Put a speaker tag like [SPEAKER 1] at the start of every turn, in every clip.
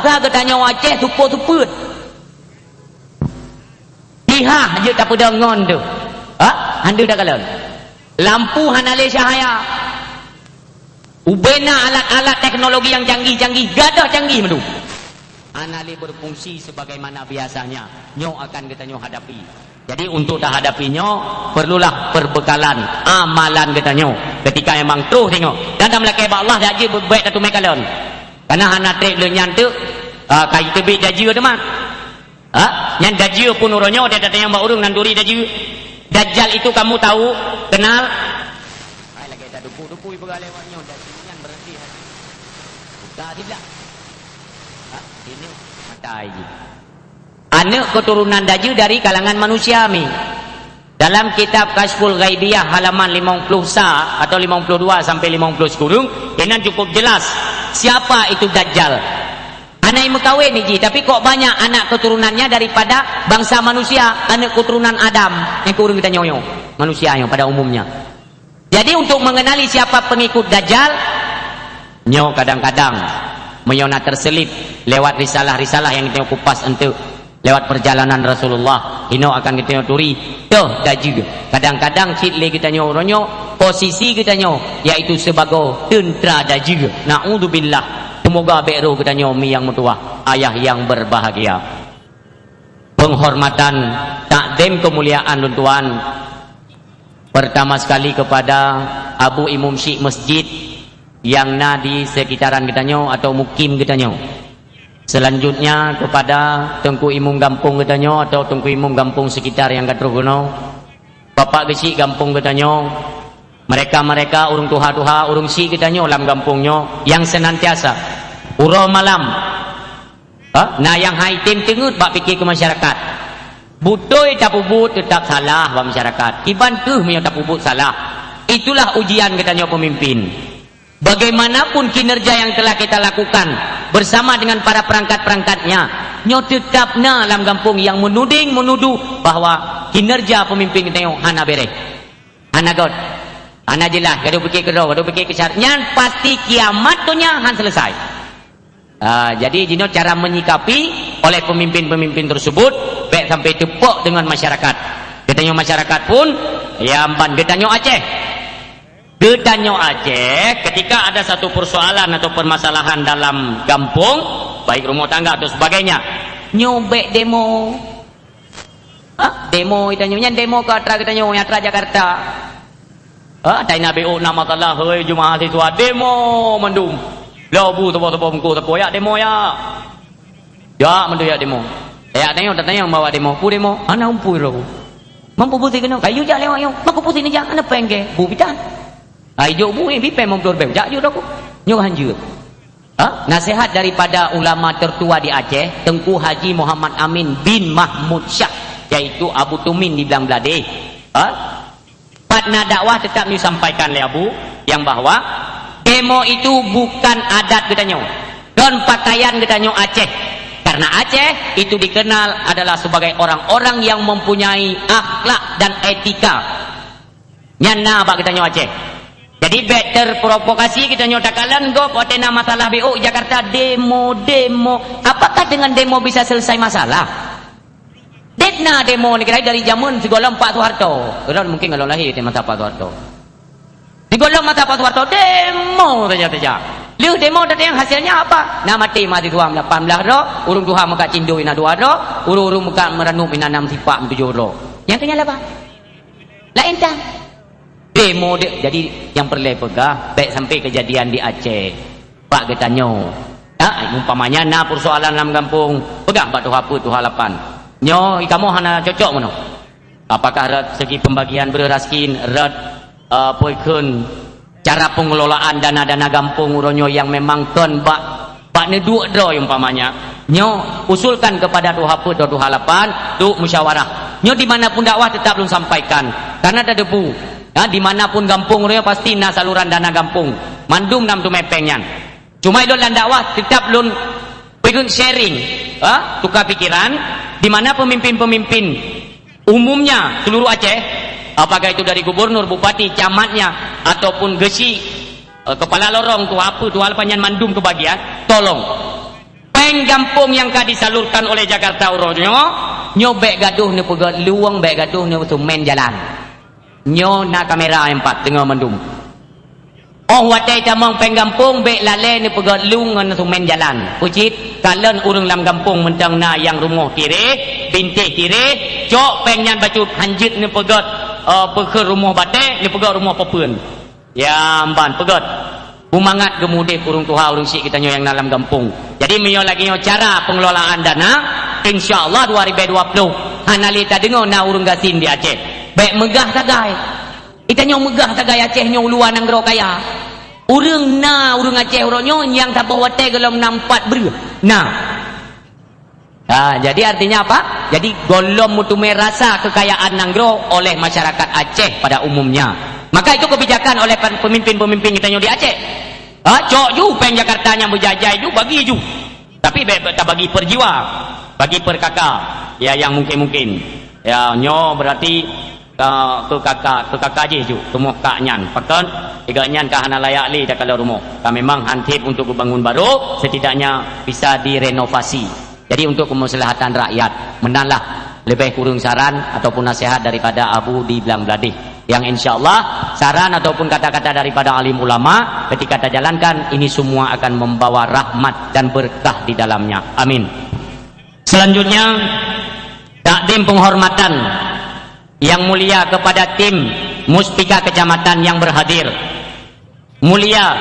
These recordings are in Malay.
[SPEAKER 1] bangsa katanya Aceh tuput-tuput. Lihat je tak pedangon tu. Anda dah kalon. Lampu hanale cahaya. Ubena alat-alat teknologi yang canggih-canggih, gadah canggih mendu. Anali berfungsi sebagaimana biasanya. Nyo akan kita nyo hadapi. Jadi untuk dah hadapinya perlulah perbekalan amalan kita nyo. Ketika memang terus tengok. Dan dalam lakai Allah dah je berbaik satu mekalon. Karena hana trek lenyan tu kai tebik daji tu mah. Yang daji pun uronyo dia datang yang mbak urung nanduri daji. Dajjal itu kamu tahu, kenal? Ai lagi tak dupu-dupu ibu lewatnya daji yang berhenti hati. Buka tidak. Ini mata aja. Anak keturunan Daju dari kalangan manusia mi. Dalam kitab Kashful Ghaibiyah halaman 50 sa atau 52 sampai 50 sekurung, ini cukup jelas siapa itu Dajjal. Anak yang kawin ni, tapi kok banyak anak keturunannya daripada bangsa manusia, anak keturunan Adam yang kurang kita nyoyo, manusia yang pada umumnya. Jadi untuk mengenali siapa pengikut Dajjal, nyo kadang-kadang menyona terselip lewat risalah-risalah yang kita kupas untuk lewat perjalanan Rasulullah. Ino akan kita turi tuh Dajjal. Kadang-kadang cile kita nyo posisi kita nyo yaitu sebagai tentera Dajjal. Naudzubillah. Semoga beru kita nyo mi yang mutua, ayah yang berbahagia. Penghormatan takdim kemuliaan tuan. Pertama sekali kepada Abu Imam Syekh Masjid yang na di sekitaran kita nyo atau mukim kita nyo. Selanjutnya kepada Tengku Imam Gampung kita nyo atau Tengku Imam Gampung sekitar yang Katrugono. Bapak Gesik Gampung kita nyo. Mereka-mereka urung tuha-tuha, urung si kita nyo dalam gampungnya yang senantiasa urau malam. Nah yang haitim tengut bak fikir ke masyarakat. Butoi tapubut tetap salah bak masyarakat. Iban tuh punya tapubut salah. Itulah ujian kita nyo pemimpin. Bagaimanapun kinerja yang telah kita lakukan bersama dengan para perangkat-perangkatnya, nyo tetap na dalam kampung yang menuduh bahwa kinerja pemimpin kita nyo hana bereh, hana god, hana jelas, gaduh fikir kedua, gaduh fikir kecar, nyan pasti kiamat tu nya han selesai. Jadi jino cara menyikapi oleh pemimpin-pemimpin tersebut baik sampai tepuk dengan masyarakat. Kita nyo masyarakat pun ya amban kita nyo Aceh. Gedanyo Aceh ketika ada satu persoalan atau permasalahan dalam kampung baik rumah tangga atau sebagainya nyobek demo demo itanya demo ke atra kita nyo atra Jakarta taina BO nama masalah heuy jemaah siswa demo mendum labu tebo-tebo mengko tebo ya demo ya mendu ya demo ya tanya datanya yang bawa demo pu demo ana umpu ro mampu putih kena kayu jak lewat yo maku putih ni jak ana pengge bu bitan ayo bu ni pipe motor bem jak yo dok nyo hanjur. Nasihat daripada ulama tertua di Aceh Tengku Haji Muhammad Amin bin Mahmud Syah yaitu Abu Tumin di Belang Belade. Patna dakwah tetap disampaikan oleh Abu yang bahwa demo itu bukan adat kita nyo dan pakaian kita nyo Aceh. Karena Aceh itu dikenal adalah sebagai orang-orang yang mempunyai akhlak dan etika. Nyana bak kita nyo Aceh. Jadi better provokasi kita nyotakalan go potena masalah BO Jakarta demo. Apakah dengan demo bisa selesai masalah? Detna demo ni kira dari zaman segolong Pak Soeharto. Orang mungkin kalau lahir di masa Pak Soeharto. Segolong masa Pak Soeharto demo saja. Lu demo datang hasilnya apa? Nama mati mati 18 ro, urung Tuhan muka cindu ina 2 ro, urung muka merenung ina 6 sifat 7 ro. Yang kenyal apa? Lain tak? Demo dia. Jadi yang perlu pegah baik sampai kejadian di Aceh Pak getanyo umpamanya na persoalan dalam kampung pegah Pak tuha apa tuha 8 nyo ikamu hana cocok mana apakah rat segi pembagian beraskin rat poikun cara pengelolaan dana-dana kampung uronyo yang memang kon bak neduk do umpamanya nyo usulkan kepada tuha apa tuha 8 tu musyawarah nyo dimanapun dakwah tetap belum sampaikan karena ada debu. Dimanapun kampung raya pasti na saluran dana kampung mandum nam tu mepengnya cuma itu dan dakwah tetap lun ikut sharing tukar pikiran di mana pemimpin-pemimpin umumnya seluruh Aceh apakah itu dari gubernur, bupati, camatnya ataupun gesi kepala lorong tu apa tu alpanyan mandum kebagian tolong penggampung yang ka disalurkan oleh Jakarta uronyo nyo bek gaduh ni pegat luang bek gaduh ni sumen jalan nyo na kamera empat tengah mendum oh watai tamang penggampung bek lale ni pegat luang na sumen jalan pucit kalen urang lam gampung mentang na yang rumah kiri bintih kiri cok pengnyan bacut hanjit ni pegat ke rumah batek ni pegat rumah pepeun ya amban pegat umangat kemudian urung tuha urung sik kita nyo yang dalam kampung jadi menyo lagi nyo cara pengelolaan dana insyaallah 2020 hanalita dengo na urung gasin di Aceh baik megah tagai kita nyo megah tagai Aceh nyo luar nang gero kaya urung na urung Aceh urang nyo yang tapah wate gelom nampat ber nah jadi artinya apa jadi golom mutume rasa kekayaan nang gero oleh masyarakat Aceh pada umumnya maka itu kebijakan oleh pemimpin-pemimpin kita di Aceh. Cok ju peng Jakarta yang berjajai ju bagi ju. Tapi tak bagi per jiwa, bagi per kakak. Ya yang mungkin-mungkin. Ya nyo berarti ke kakak je ju. Semua kak nyan. Pakan tiga nyan ke hana layak li dah kalau rumah. Memang hantip untuk bangun baru setidaknya bisa direnovasi. Jadi untuk kemaslahatan rakyat menanlah lebih kurang saran ataupun nasihat daripada Abu di Belang Beladih. Yang insyaallah saran ataupun kata-kata daripada alim ulama ketika kita jalankan ini semua akan membawa rahmat dan berkah di dalamnya. Amin. Selanjutnya takdim penghormatan yang mulia kepada tim Muspika Kecamatan yang berhadir. Mulia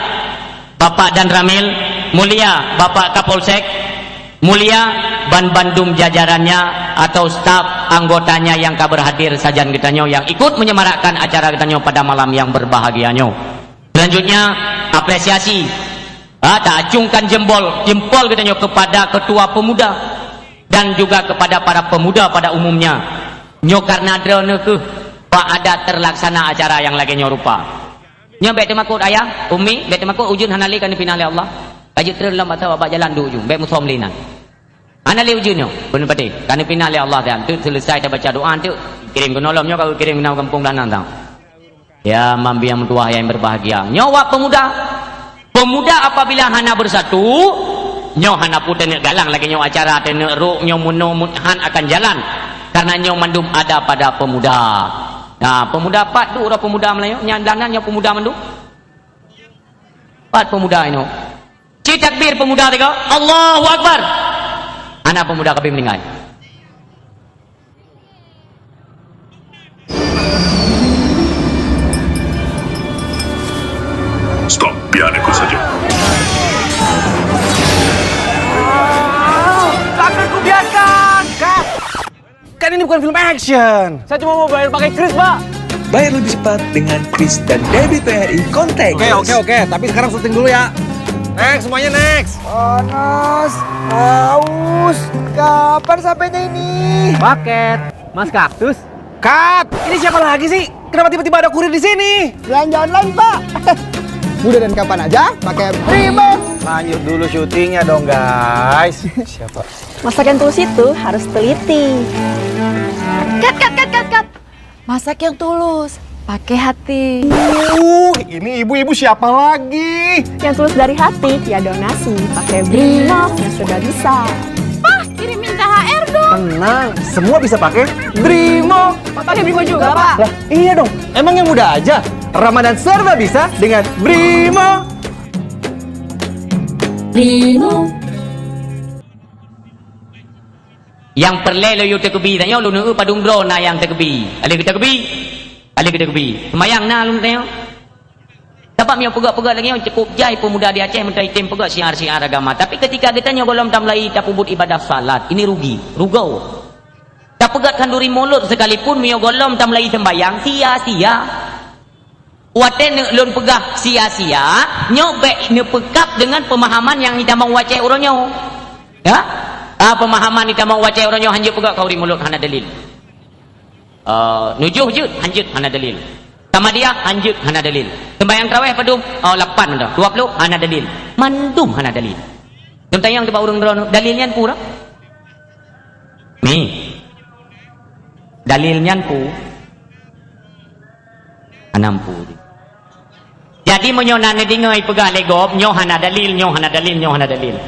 [SPEAKER 1] Bapak Dan Ramil, mulia Bapak Kapolsek, mulia Ban Bandung jajarannya atau staf anggotanya yang berhadir sajan kitanyo yang ikut menyemarakkan acara kitanyo pada malam yang berbahagianyo. Selanjutnya apresiasi tak acungkan jempol kitanyo kepada ketua pemuda dan juga kepada para pemuda pada umumnya nyo karena drone ke pak ada terlaksana acara yang lagi nyo rupa nyo bek temakut ayah umi bek temakut ujun hanali kan dipinah oleh Allah kajut terlam atau babak jalan du ujung bek musomlinan anali ujunnya benar pati kan dipinah oleh Allah dan tu selesai kita baca doa tu kirim ke nolomnya kau kirim ke kampung danan tang ya mambi yang tua yang berbahagia nyawa pemuda apabila hana bersatu nyo hana putih galang lagi nyo acara tenek ruk nyo han akan jalan karena nyo mandum ada pada pemuda. Nah pemuda pat tu orang pemuda Melayu nyandanan nyo pemuda mandum pat pemuda ini takbir pemuda tiga Allahu Akbar anak pemuda kami meninggal
[SPEAKER 2] stop biar aku saja
[SPEAKER 3] takkan ku biarkan Kak kan ini bukan film action saya cuma mau bayar pakai kris Pak
[SPEAKER 4] Bayar lebih cepat dengan Kris dan debit BRI contactless.
[SPEAKER 3] Oke. Tapi sekarang syuting dulu ya. Next, semuanya next.
[SPEAKER 5] Panas, haus, kapan sampainya ini?
[SPEAKER 3] Paket, Mas Kaktus. Cut. Ini siapa lagi sih? Kenapa tiba-tiba ada kurir di sini?
[SPEAKER 5] Belanja online, Pak. Udah dan kapan aja, pakai Primo.
[SPEAKER 3] Lanjut dulu syutingnya dong, guys. Siapa?
[SPEAKER 6] Masak yang tulus itu harus teliti. Cut. Masak yang tulus, pakai hati.
[SPEAKER 3] Ini ibu-ibu siapa lagi?
[SPEAKER 6] Yang tulus dari hati, ya donasi. Pakai Brimo yang sudah bisa. Pak, kirimin THR dong.
[SPEAKER 3] Tenang, semua bisa pakai Brimo.
[SPEAKER 6] Pakai Brimo juga, Pak.
[SPEAKER 3] Lah, iya dong. Emang yang muda aja. Ramadan serba bisa dengan Brimo.
[SPEAKER 6] Brimo.
[SPEAKER 1] Yang perle lo yu tekebi tanya lu nu padung bro na yang tekebi ali kita kebi semayang na lu tanya dapat mio pegak lagi cukup jai pemuda di Aceh mentai tem pegak siar agama tapi ketika kita nyo golom tamlai tapubut ibadah salat ini rugau tak pegat kanduri mulut sekalipun mio golom tamlai sembayang sia-sia waten lun pegah sia-sia nyo be ne pekap dengan pemahaman yang kita mau wacai uronyo ya pemahaman kita mau wacai orangnya hanjut pegak kau di mulut hana dalil nujuh jut hanjut hana dalil sama dia hanjut hana dalil sembahyang tarawih padum 8 dah 20 hana dalil mandum hana dalil tentang yang tiba urang dalilnya pura mi dalilnya pu 60 Jadi menyonan dengai pegah legop, nyohana dalil.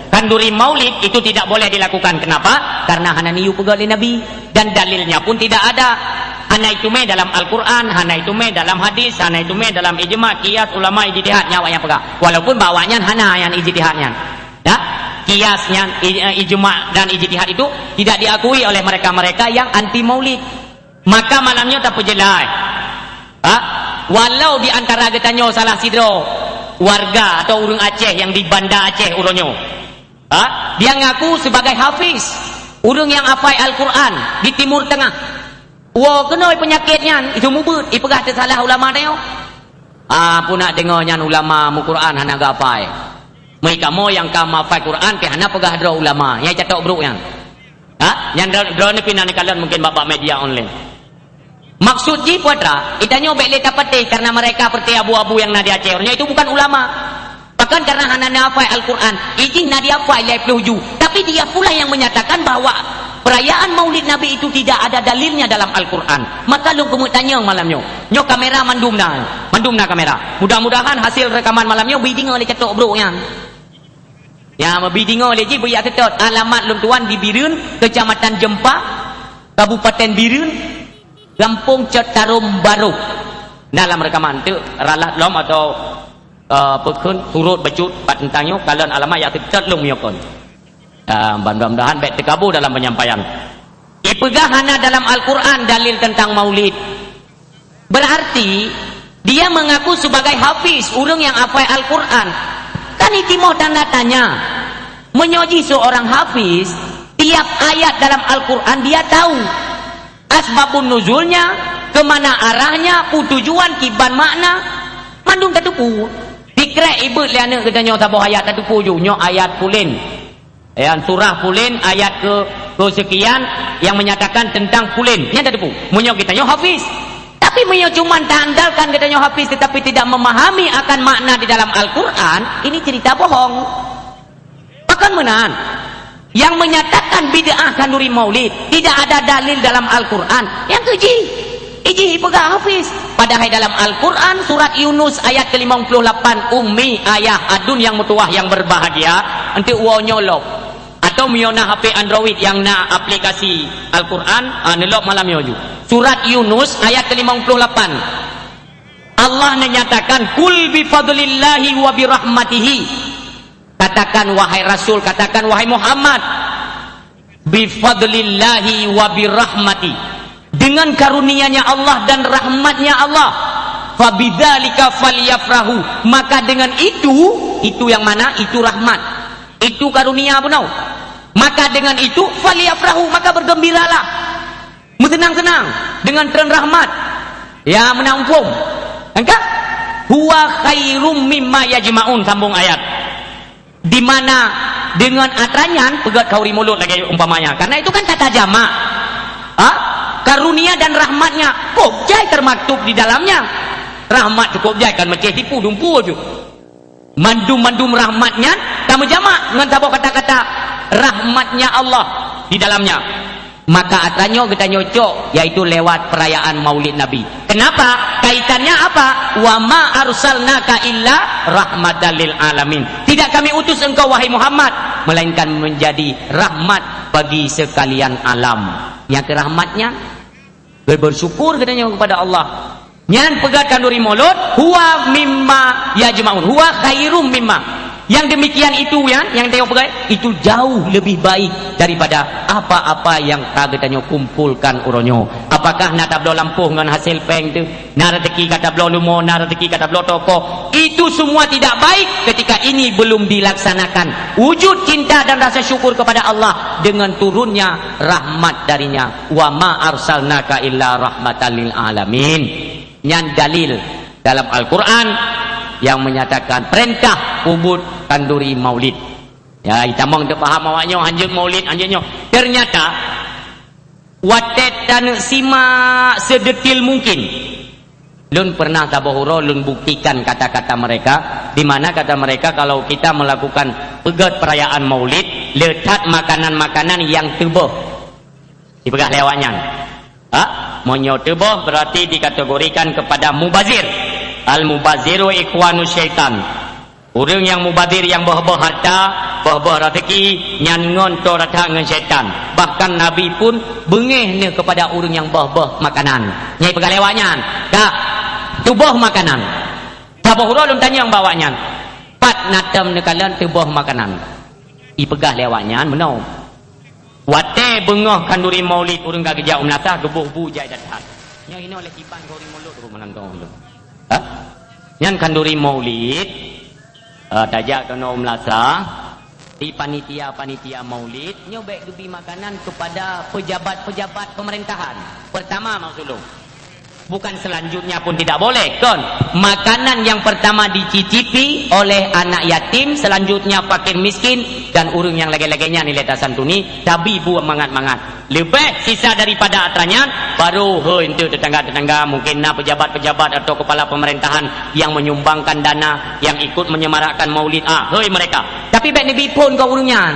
[SPEAKER 1] Kanduri maulid itu tidak boleh dilakukan. Kenapa? Karena hana niu pegah oleh Nabi dan dalilnya pun tidak ada. Hana itu me dalam Al-Quran, hana itu me dalam hadis, hana itu me dalam ijma, qiyas, ulama, ijtihad, nyawa yang pegah. Walaupun bawanya hana yang ijtihadnya. Ya? Qiyasnya, ijma dan ijtihad itu tidak diakui oleh mereka-mereka yang anti maulid. Maka malamnya tak pujelai. Walau di antara getanyo salah sidro warga atau urang Aceh yang di Banda Aceh uronyo, dia ngaku sebagai hafiz, urang yang hafal Al-Quran di Timur Tengah. Wah, kena penyakitnya itu mubut, ipegah tersalah ulama dia. Pun nak dengarnya ulama mu Quran hana gapai. Mereka mo yang kama hafal Quran ke hana pegah dro ulama, yang catok bruk yang. Yang dro ni pinan kalian mungkin bapak media online. Maksud ji puatra, itanya bek leta pate karena mereka seperti abu-abu yang nadi Acehnya itu bukan ulama. Bahkan karena hana hafal Al-Quran, izin nadi hafal lai peluju. Tapi dia pula yang menyatakan bahwa perayaan Maulid Nabi itu tidak ada dalilnya dalam Al-Quran. Maka lu kamu tanya malamnya, nyo kamera mandum na kamera. Mudah-mudahan hasil rekaman malamnya biding oleh cetok bro yang. Ya, biding oleh ji buya ketot alamat lun tuan di Birun, Kecamatan Jempa, Kabupaten Birun, Lampung Cetarum Baru. Dalam rekaman itu ralat lom atau pekun turut becut pat tentangnya kalian alamat yang terlum yokon. Mudah-mudahan baik terkabul dalam penyampaian. Ipegah hana dalam Al-Quran dalil tentang maulid. Berarti dia mengaku sebagai hafiz, urang yang hafal Al-Quran. Kan itu mau tanda tanya. Menyoji seorang hafiz, tiap ayat dalam Al-Quran dia tahu. Asbabun nuzulnya, kemana arahnya, tujuan, kiban makna, mandung tatupu. Dikrek ibu liana katanya tabuh ayat tatupu ju, nyo ayat pulin. Ayat surah pulin, ayat ke sekian yang menyatakan tentang pulin. Nya tatupu. Munyo kitanya hafiz. Tapi munyo cuma andalkan katanya hafiz tetapi tidak memahami akan makna di dalam Al-Quran, ini cerita bohong. Bahkan menahan. Yang menyatakan bid'ah kanduri maulid tidak ada dalil dalam Al-Quran. Yang keji pegah hafiz. Padahal dalam Al-Quran surat Yunus ayat ke-58, ummi ayah adun yang mutuah yang berbahagia nanti uwa nyolok atau miona HP Android yang na aplikasi Al-Quran nelok malam yoju. Surat Yunus ayat ke-58 Allah menyatakan kul bifadlillahi wa birahmatihi. Katakan wahai Rasul, katakan wahai Muhammad, bifadlillahi wa birahmati, dengan karunia-Nya Allah dan rahmatnya Allah, fabidzalika falyafrahu, maka dengan itu yang mana? Itu rahmat, itu karunia benar. Maka dengan itu falyafrahu, maka bergembiralah, bersenang-senang dengan tren rahmat. Ya menampung. Engkau huwa khairum mimma yajma'un, sambung ayat. Di mana dengan atranyan pegat kauri mulut lagi umpamanya, karena itu kan kata jamak. Karunia dan rahmatnya kok jai termaktub di dalamnya. Rahmat cukup jai kan macam tipu dumpu aja. Mandum rahmatnya tamu jamak dengan tabuh kata-kata rahmatnya Allah di dalamnya. Maka atranyo kita nyocok yaitu lewat perayaan Maulid Nabi. Kenapa? Kaitannya apa? Wa ma arsalnaka illa rahmatan lil alamin. Tidak kami utus engkau wahai Muhammad melainkan menjadi rahmat bagi sekalian alam. Yang kerahmatnya bersyukur katanya kepada Allah. Nyan pegat kanduri mulut huwa mimma yajma'un, huwa khairum mimma. Yang demikian itu yang tengok pegat itu jauh lebih baik daripada apa-apa yang kagetanya kumpulkan uronyo. Apakah nak tablo lampuh dengan hasil peng tu, nak rezeki kata blo lumo, nak rezeki kata blo toko, itu semua tidak baik ketika ini belum dilaksanakan. Wujud cinta dan rasa syukur kepada Allah dengan turunnya rahmat darinya. Wa ma arsalnaka illa rahmatan lil alamin. Yang dalil dalam Al-Quran yang menyatakan perintah ubud kanduri maulid. Ya, itamang tu faham awaknya anjeun maulid anjeunnya. Ternyata watet dan simak sedetil mungkin. Lun pernah tabohuro lun buktikan kata-kata mereka, di mana kata mereka kalau kita melakukan pegat perayaan maulid, letak makanan-makanan yang tebah dipegah lewatnya. Monyo tebah berarti dikategorikan kepada mubazir. Al-mubaziru ikhwanu syaitan. Orang yang mubazir yang bah-bah harta, bah-bah rezeki, nyan ngonto rata dengan syaitan. Bahkan Nabi pun bengih ni kepada orang yang bah-bah makanan. Nyai pegalewanya. Dah. Tubuh makanan. Sabah ulun tanya yang bawanya. Pat natam ni kalian tubuh makanan. Ipegah lewatnya menau. Wate bengah kanduri maulid urang gagja umnata gebuh bujai datang. Nya ini oleh kipan gori mulut ru menantong itu. Ha? Nyan kanduri maulid tajak kena umlasa di panitia maulid nyobek dubi makanan kepada pejabat-pejabat pemerintahan. Pertama maksud lu. Bukan selanjutnya pun tidak boleh kan. Makanan yang pertama dicicipi oleh anak yatim, selanjutnya fakir miskin dan urang yang lagi-laginya nilai santuni, tapi buat mangat-mangat. Lebih sisa daripada atranya baru untuk tetangga-tetangga mungkin pejabat-pejabat atau kepala pemerintahan yang menyumbangkan dana yang ikut menyemarakkan maulid. Mereka. Tapi baik ni pun kau urangnya.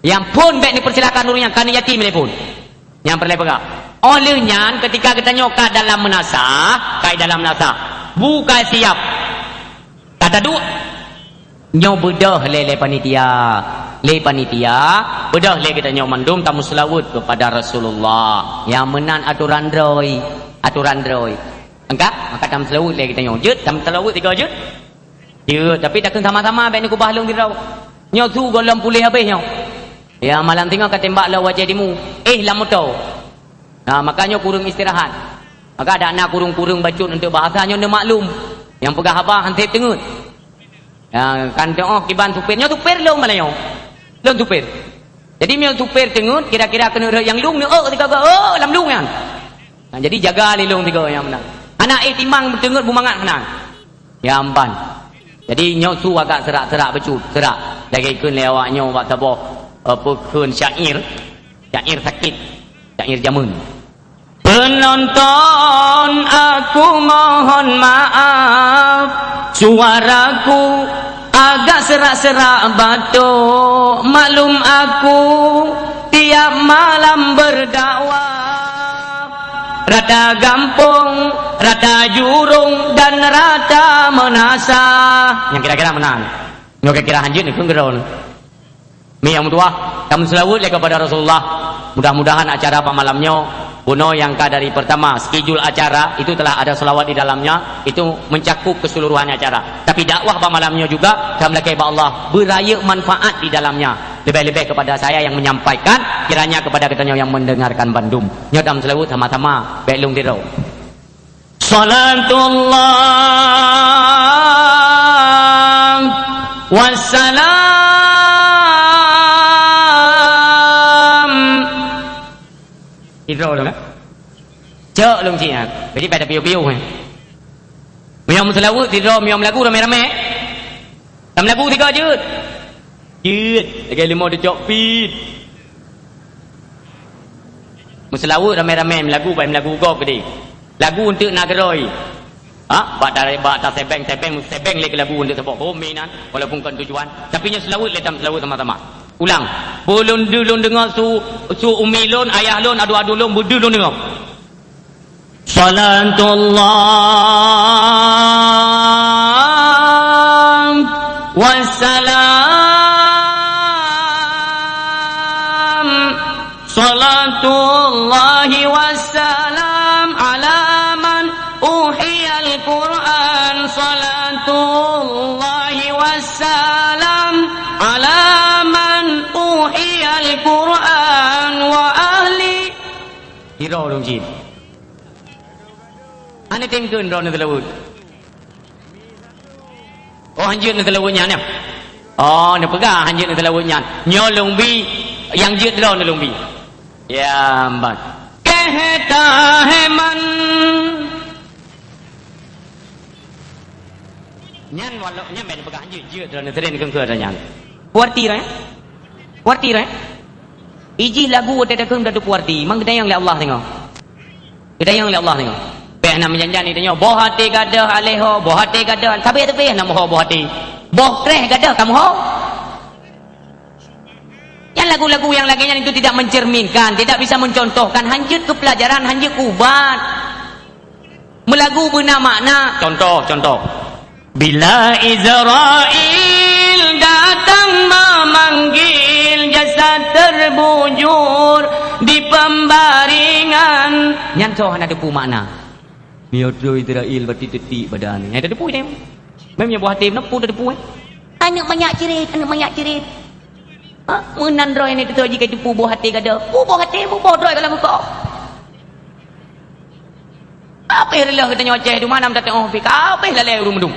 [SPEAKER 1] Yang pun baik ni persilakan urangnya kan yatim ni pun. Yang perlu pegang. Olehnya ketika kita nyokat dalam menasah, kai dalam menasah, buka siap. Kata dua, nyo bedah le panitia, bedah le kita nyo mandum tamu selawat kepada Rasulullah. Yang menan aturan droi. Engkak, maka tamu selawat le kita nyo. Jut, tamu selawat 3 jut. Ya, tapi tak kena sama-sama baik ni ku bahlung dirau. Nyo tu golong pulih habis nyo. Ya malam tengah kata tembak lah wajah dimu. Lamu tau. Nah, makanya kurung istirahat. Maka ada anak kurung-kurung bacut untuk bahasanya dia maklum. Yang pegah abah hantip tengut. Ya, kan kiban tupir. Nyo tupir long malah nyo. Long tupir. Jadi nyo tupir tengut kira-kira kena yang lung ni lam lung kan. Nah, jadi jaga li lung 3 yang menang. Anak timang tengut bumangat menang. Ya amban. Jadi nyo su agak serak-serak bacut, serak. Lagi kun lewat nyo buat tabah apa kun syair sakit. Syair jamun. Penonton aku mohon maaf, suaraku agak serak-serak batuk. Maklum aku tiap malam berdakwah, rada gampung, rada jurung dan rada menasah. Yang kira-kira menang. Yang kira-kira hanjut ni pun gerau. Mi yang tua, kamu selawat kepada Rasulullah. Mudah-mudahan acara pak malamnya Buno yang dari pertama schedule acara itu telah ada selawat di dalamnya, itu mencakup keseluruhan acara. Tapi dakwah pak malamnya juga dalam laki Allah beraya manfaat di dalamnya. Lebih-lebih kepada saya yang menyampaikan, kiranya kepada katanya yang mendengarkan Bandung. Nyodam selawat sama-sama belum dirau. Salatullah wassalam hidro dong kan? Cek dong cik kan? Jadi pada piu-piu kan? Miam selawat hidro, miam lagu rame-rame. Dalam lagu 3 jut. Lagi 5 dia cok pit. Selawat rame-rame lagu baik lagu gok gede. Lagu untuk nageroi. Bak tak sebeng lagi lagu untuk sebab hominan walaupun kan tujuan. Tapi nya selawat letam selawat sama-sama. Ulang. Bolon dulun dengar su umilun ayah lun adu-adu lun budulun dengar. Salatullah wassalam. Salatullahi wassalam ala man uhiyal Quran. Salatullahi wassalam ala Al-Quran wa ahli hiro dong jin. Ane tengkeun ro ne telawut. Oh hanjut ne telawutnya ne. Oh ne pegah hanjut ne telawutnya. Nyo lungbi yang jut ro ne lungbi. Ya mbak. Kehta heman. Nyan walau nyan ben pegah hanjut jut ro ne teren keungkeun ro nyan. Puarti ra. Puarti ra. Iji lagu ada kum dadu puarti. Mang gedayang le Allah tengok. Gedayang le Allah tengok. Peh nak menjanjan ni tengok. Boh hati gadah aleho, boh hati gadah. Tapi tu peh nak moho boh hati. Boh kreh gadah kamu ho. Yang lagu-lagu yang laginya itu tidak mencerminkan, tidak bisa mencontohkan, hanjut ke pelajaran, hanjut ubat. Melagu benar makna. Contoh. Bila Israel datang memanggil, jasad terbujur di pembaringan. Nyancoh ada depu makna. Miodo Israel bertitik badan. Ada depu ni. Memang buah hati nak pu depu. Anak banyak cerit. Menandroi ni tu jika depu buah hati kada. Buah hati buah droi kalau muka. Apa yang lelah kita nyoceh tu mana minta tengok fik. Apa yang lelah urung-urung.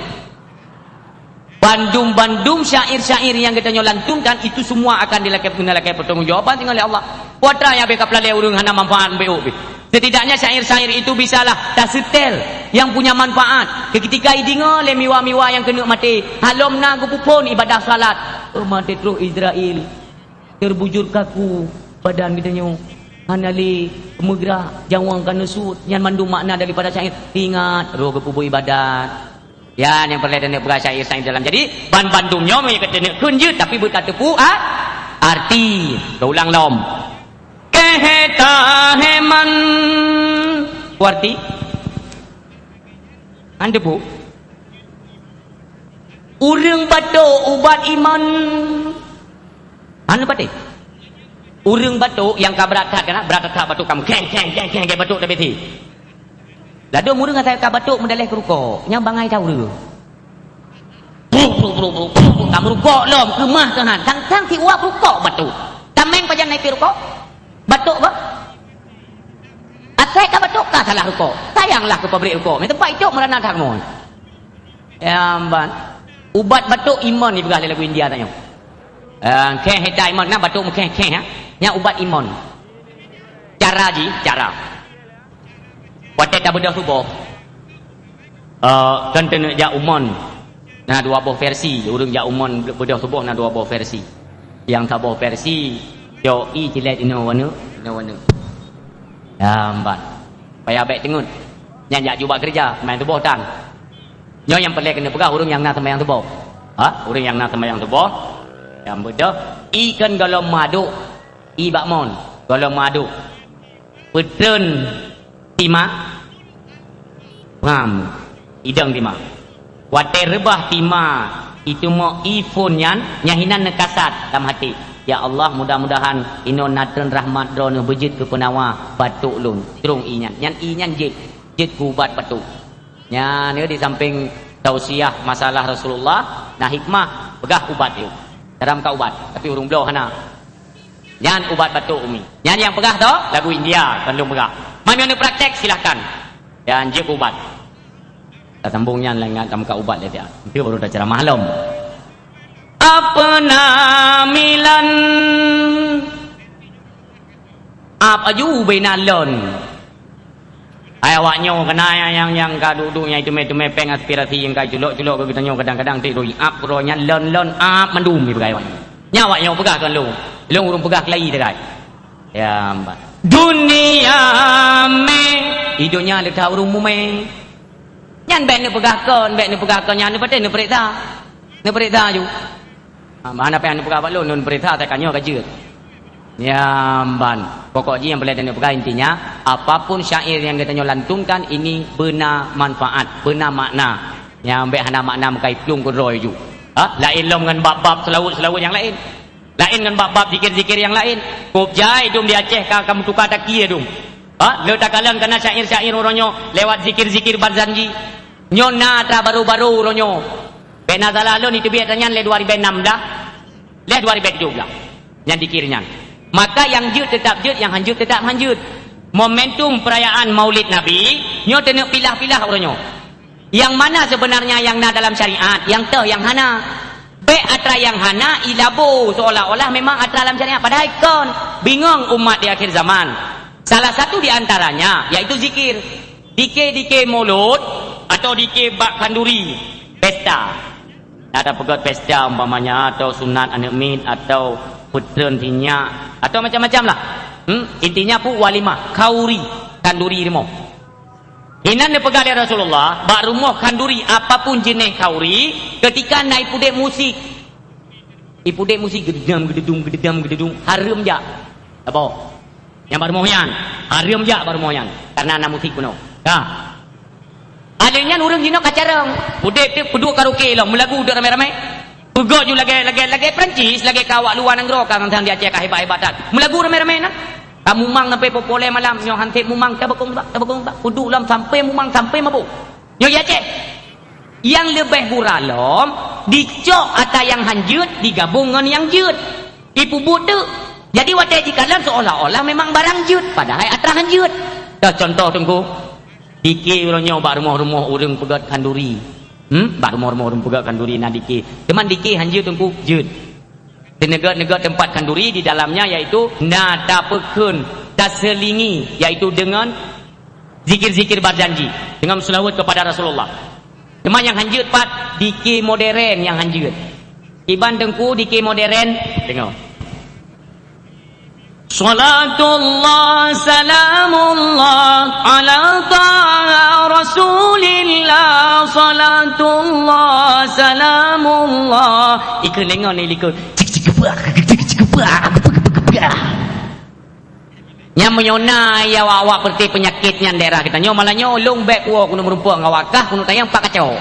[SPEAKER 1] Bandum syair-syair yang kita lantunkan itu semua akan dilakukan pertanggungjawaban tinggal oleh Allah. Puatra yang beka pelale urung hana manfaat BO. Setidaknya syair-syair itu bisalah dah setel yang punya manfaat. Ketika idinga le miwa-miwa yang kena mati. Halomna gupupun ibadah salat. Mati terus Israel. Terbujur kaku badan kita nyu. Hanali megerah jawang kana sud yang mandum makna daripada syair. Ingat roh gepupu ibadat. Ya, yang perlu dan berasa syair dalam. Jadi bandumnya mereka kena kunjut tapi berkata pu arti. Ulang lom. Keheta heman. Arti. Anda bu. Urang batuk ubat iman. Anu batik. Urang batuk yang kaberatat kan berat batuk kamu keng batuk dah beti. Lalu murung saya ka batuk mendalih ke rukuk. Yang bangai tahu dulu. Kamu rukuk lom kemah tuhan. Tang ti uap rukuk batuk. Tameng pajan naik rukuk. Batuk apa? Atai ka batuk ka salah rukuk. Sayanglah ke pabrik rukuk. Mai tempat itu merana tak mon. Ya amban. Ubat batuk iman ni begah lagu India tanya. Keng heda iman nah batuk keng ha. Nya ubat iman. Cara. Wadah dah bedah subuh. Kan kena jak umon. Nah dua buah versi. Urang jak umon bedah subuh nah dua buah versi. Yang tabah versi yo i cilet ino warna. Lambat. Payah baik tengun. Yang jak jubah kerja main tubuh tang. Nyo yang pelek kena pegah urang yang nak sembahyang tubuh. Urang yang nak sembahyang tubuh. Yang bedah i kan galau madu. I bakmon. Galau madu. Petren Tima Ngam Idang Tima Wate rebah Tima itu mau iPhone nyahinan nekasat dalam hati. Ya Allah mudah-mudahan ino natren rahmat drone bejit ke penawa batuk lun terung inyan jit kubat batuk nya ni di samping tausiah masalah Rasulullah nah hikmah begah ubat tu dalam ka ubat tapi urung bloh hana nyan ubat batuk umi nyan yang pegah tu lagu India kandung pegah. Mami anda praktek silahkan. Dan jip ubat. Tak sambungnya lengan kamu ka ubat dia. Itu baru dah ceramah lom. Apa namilan? Apa ju benalon? Ay awaknya kena yang ka duduknya itu mepeng aspirasi yang ka culok-culok kita nyo kadang-kadang ti roi up ronya lon up mandum ni pegai awaknya. Nyawaknya pegah kan lu. Lu urung pegah kelai dekat. Ya mbak. Dunia me hidupnya le tahu rumu me nyan bet ni pegahkan nyan ni paten ni perita ju mana pe anu pegah balon nun perita tak kanyo kajut nyamban pokoknya yang boleh dan pegah intinya apapun syair yang kita lantunkan ini benar manfaat benar makna yang ambek hana makna mekai plung ku roy ju lain lom dengan bab-bab selawut yang lain dengan bab-bab zikir-zikir yang lain. Kopjai dum di Aceh kamu tukar taki dum. Le takalan kena syair-syair oronyo lewat zikir-zikir barzanji. Nyona tra baru-baru oronyo. Bena zalalun itu biasanya le 2006 dah. Le 2017. Yang zikirnya. Maka yang jut tetap jut, yang hanjut tetap hanjut. Momentum perayaan Maulid Nabi, nyo tena pilah-pilah oronyo. Yang mana sebenarnya yang na dalam syariat, yang teh yang hana. Baik atra yang hana ilabu seolah-olah memang atra dalam syariat padahal kon bingung umat di akhir zaman. Salah satu di antaranya yaitu zikir. Dike mulut atau dike bak kanduri pesta. Ada pegot pesta umpamanya atau sunat anak min atau putren tinya atau macam-macam lah. Intinya pu walimah kauri kanduri remo. Inan dipegang oleh Rasulullah, bak rumah kanduri apapun jenis kauri, ketika naik pudek musik. Ipudek musik gededam, harum ja. Apa? Yang baru moyan, harum ja baru moyan. Karena anak musik kuno. Salinya urang dino kacareng. Udep teh peduk karaoke lah, melagu udah rame-rame. Pegot ju lagi Perancis, lagi kawak luar nang Grok kang di Aceh hebat-hebatan. Melagu rame-rame nak. Kamu mang sampai populer malam, nyo hantip mumang tabakong tak. Uduk lam sampai mumang sampai mabuk. Nyo di Aceh. Yang lebih buralom, dicok atau yang hanjut digabung dengan yang jut. Ipu budu. Jadi wadah jikalan seolah-olah memang barang jut, padahal atra hanjut. Contoh tunggu. Diki orangnya bak rumah-rumah orang pegat kanduri. Bak rumah-rumah orang pegat kanduri na diki. Teman diki hanjut tunggu jut. Di negara-negara tempat kanduri di dalamnya yaitu nada pekun taselingi, yaitu dengan zikir-zikir berjanji, dengan selawat kepada Rasulullah. Teman yang hanjut pat diki modern yang hanjut. Iban tengku diki modern tengok. Salatullah salamullah ala ta'a rasulillah. Salatullah salamullah. Ikut tengok ni ikut. Yang menyona ya awak perti penyakitnya daerah kita. Nyo malah nyo long back wo kuno merumpuk ngawakah kuno tayang pak kacau.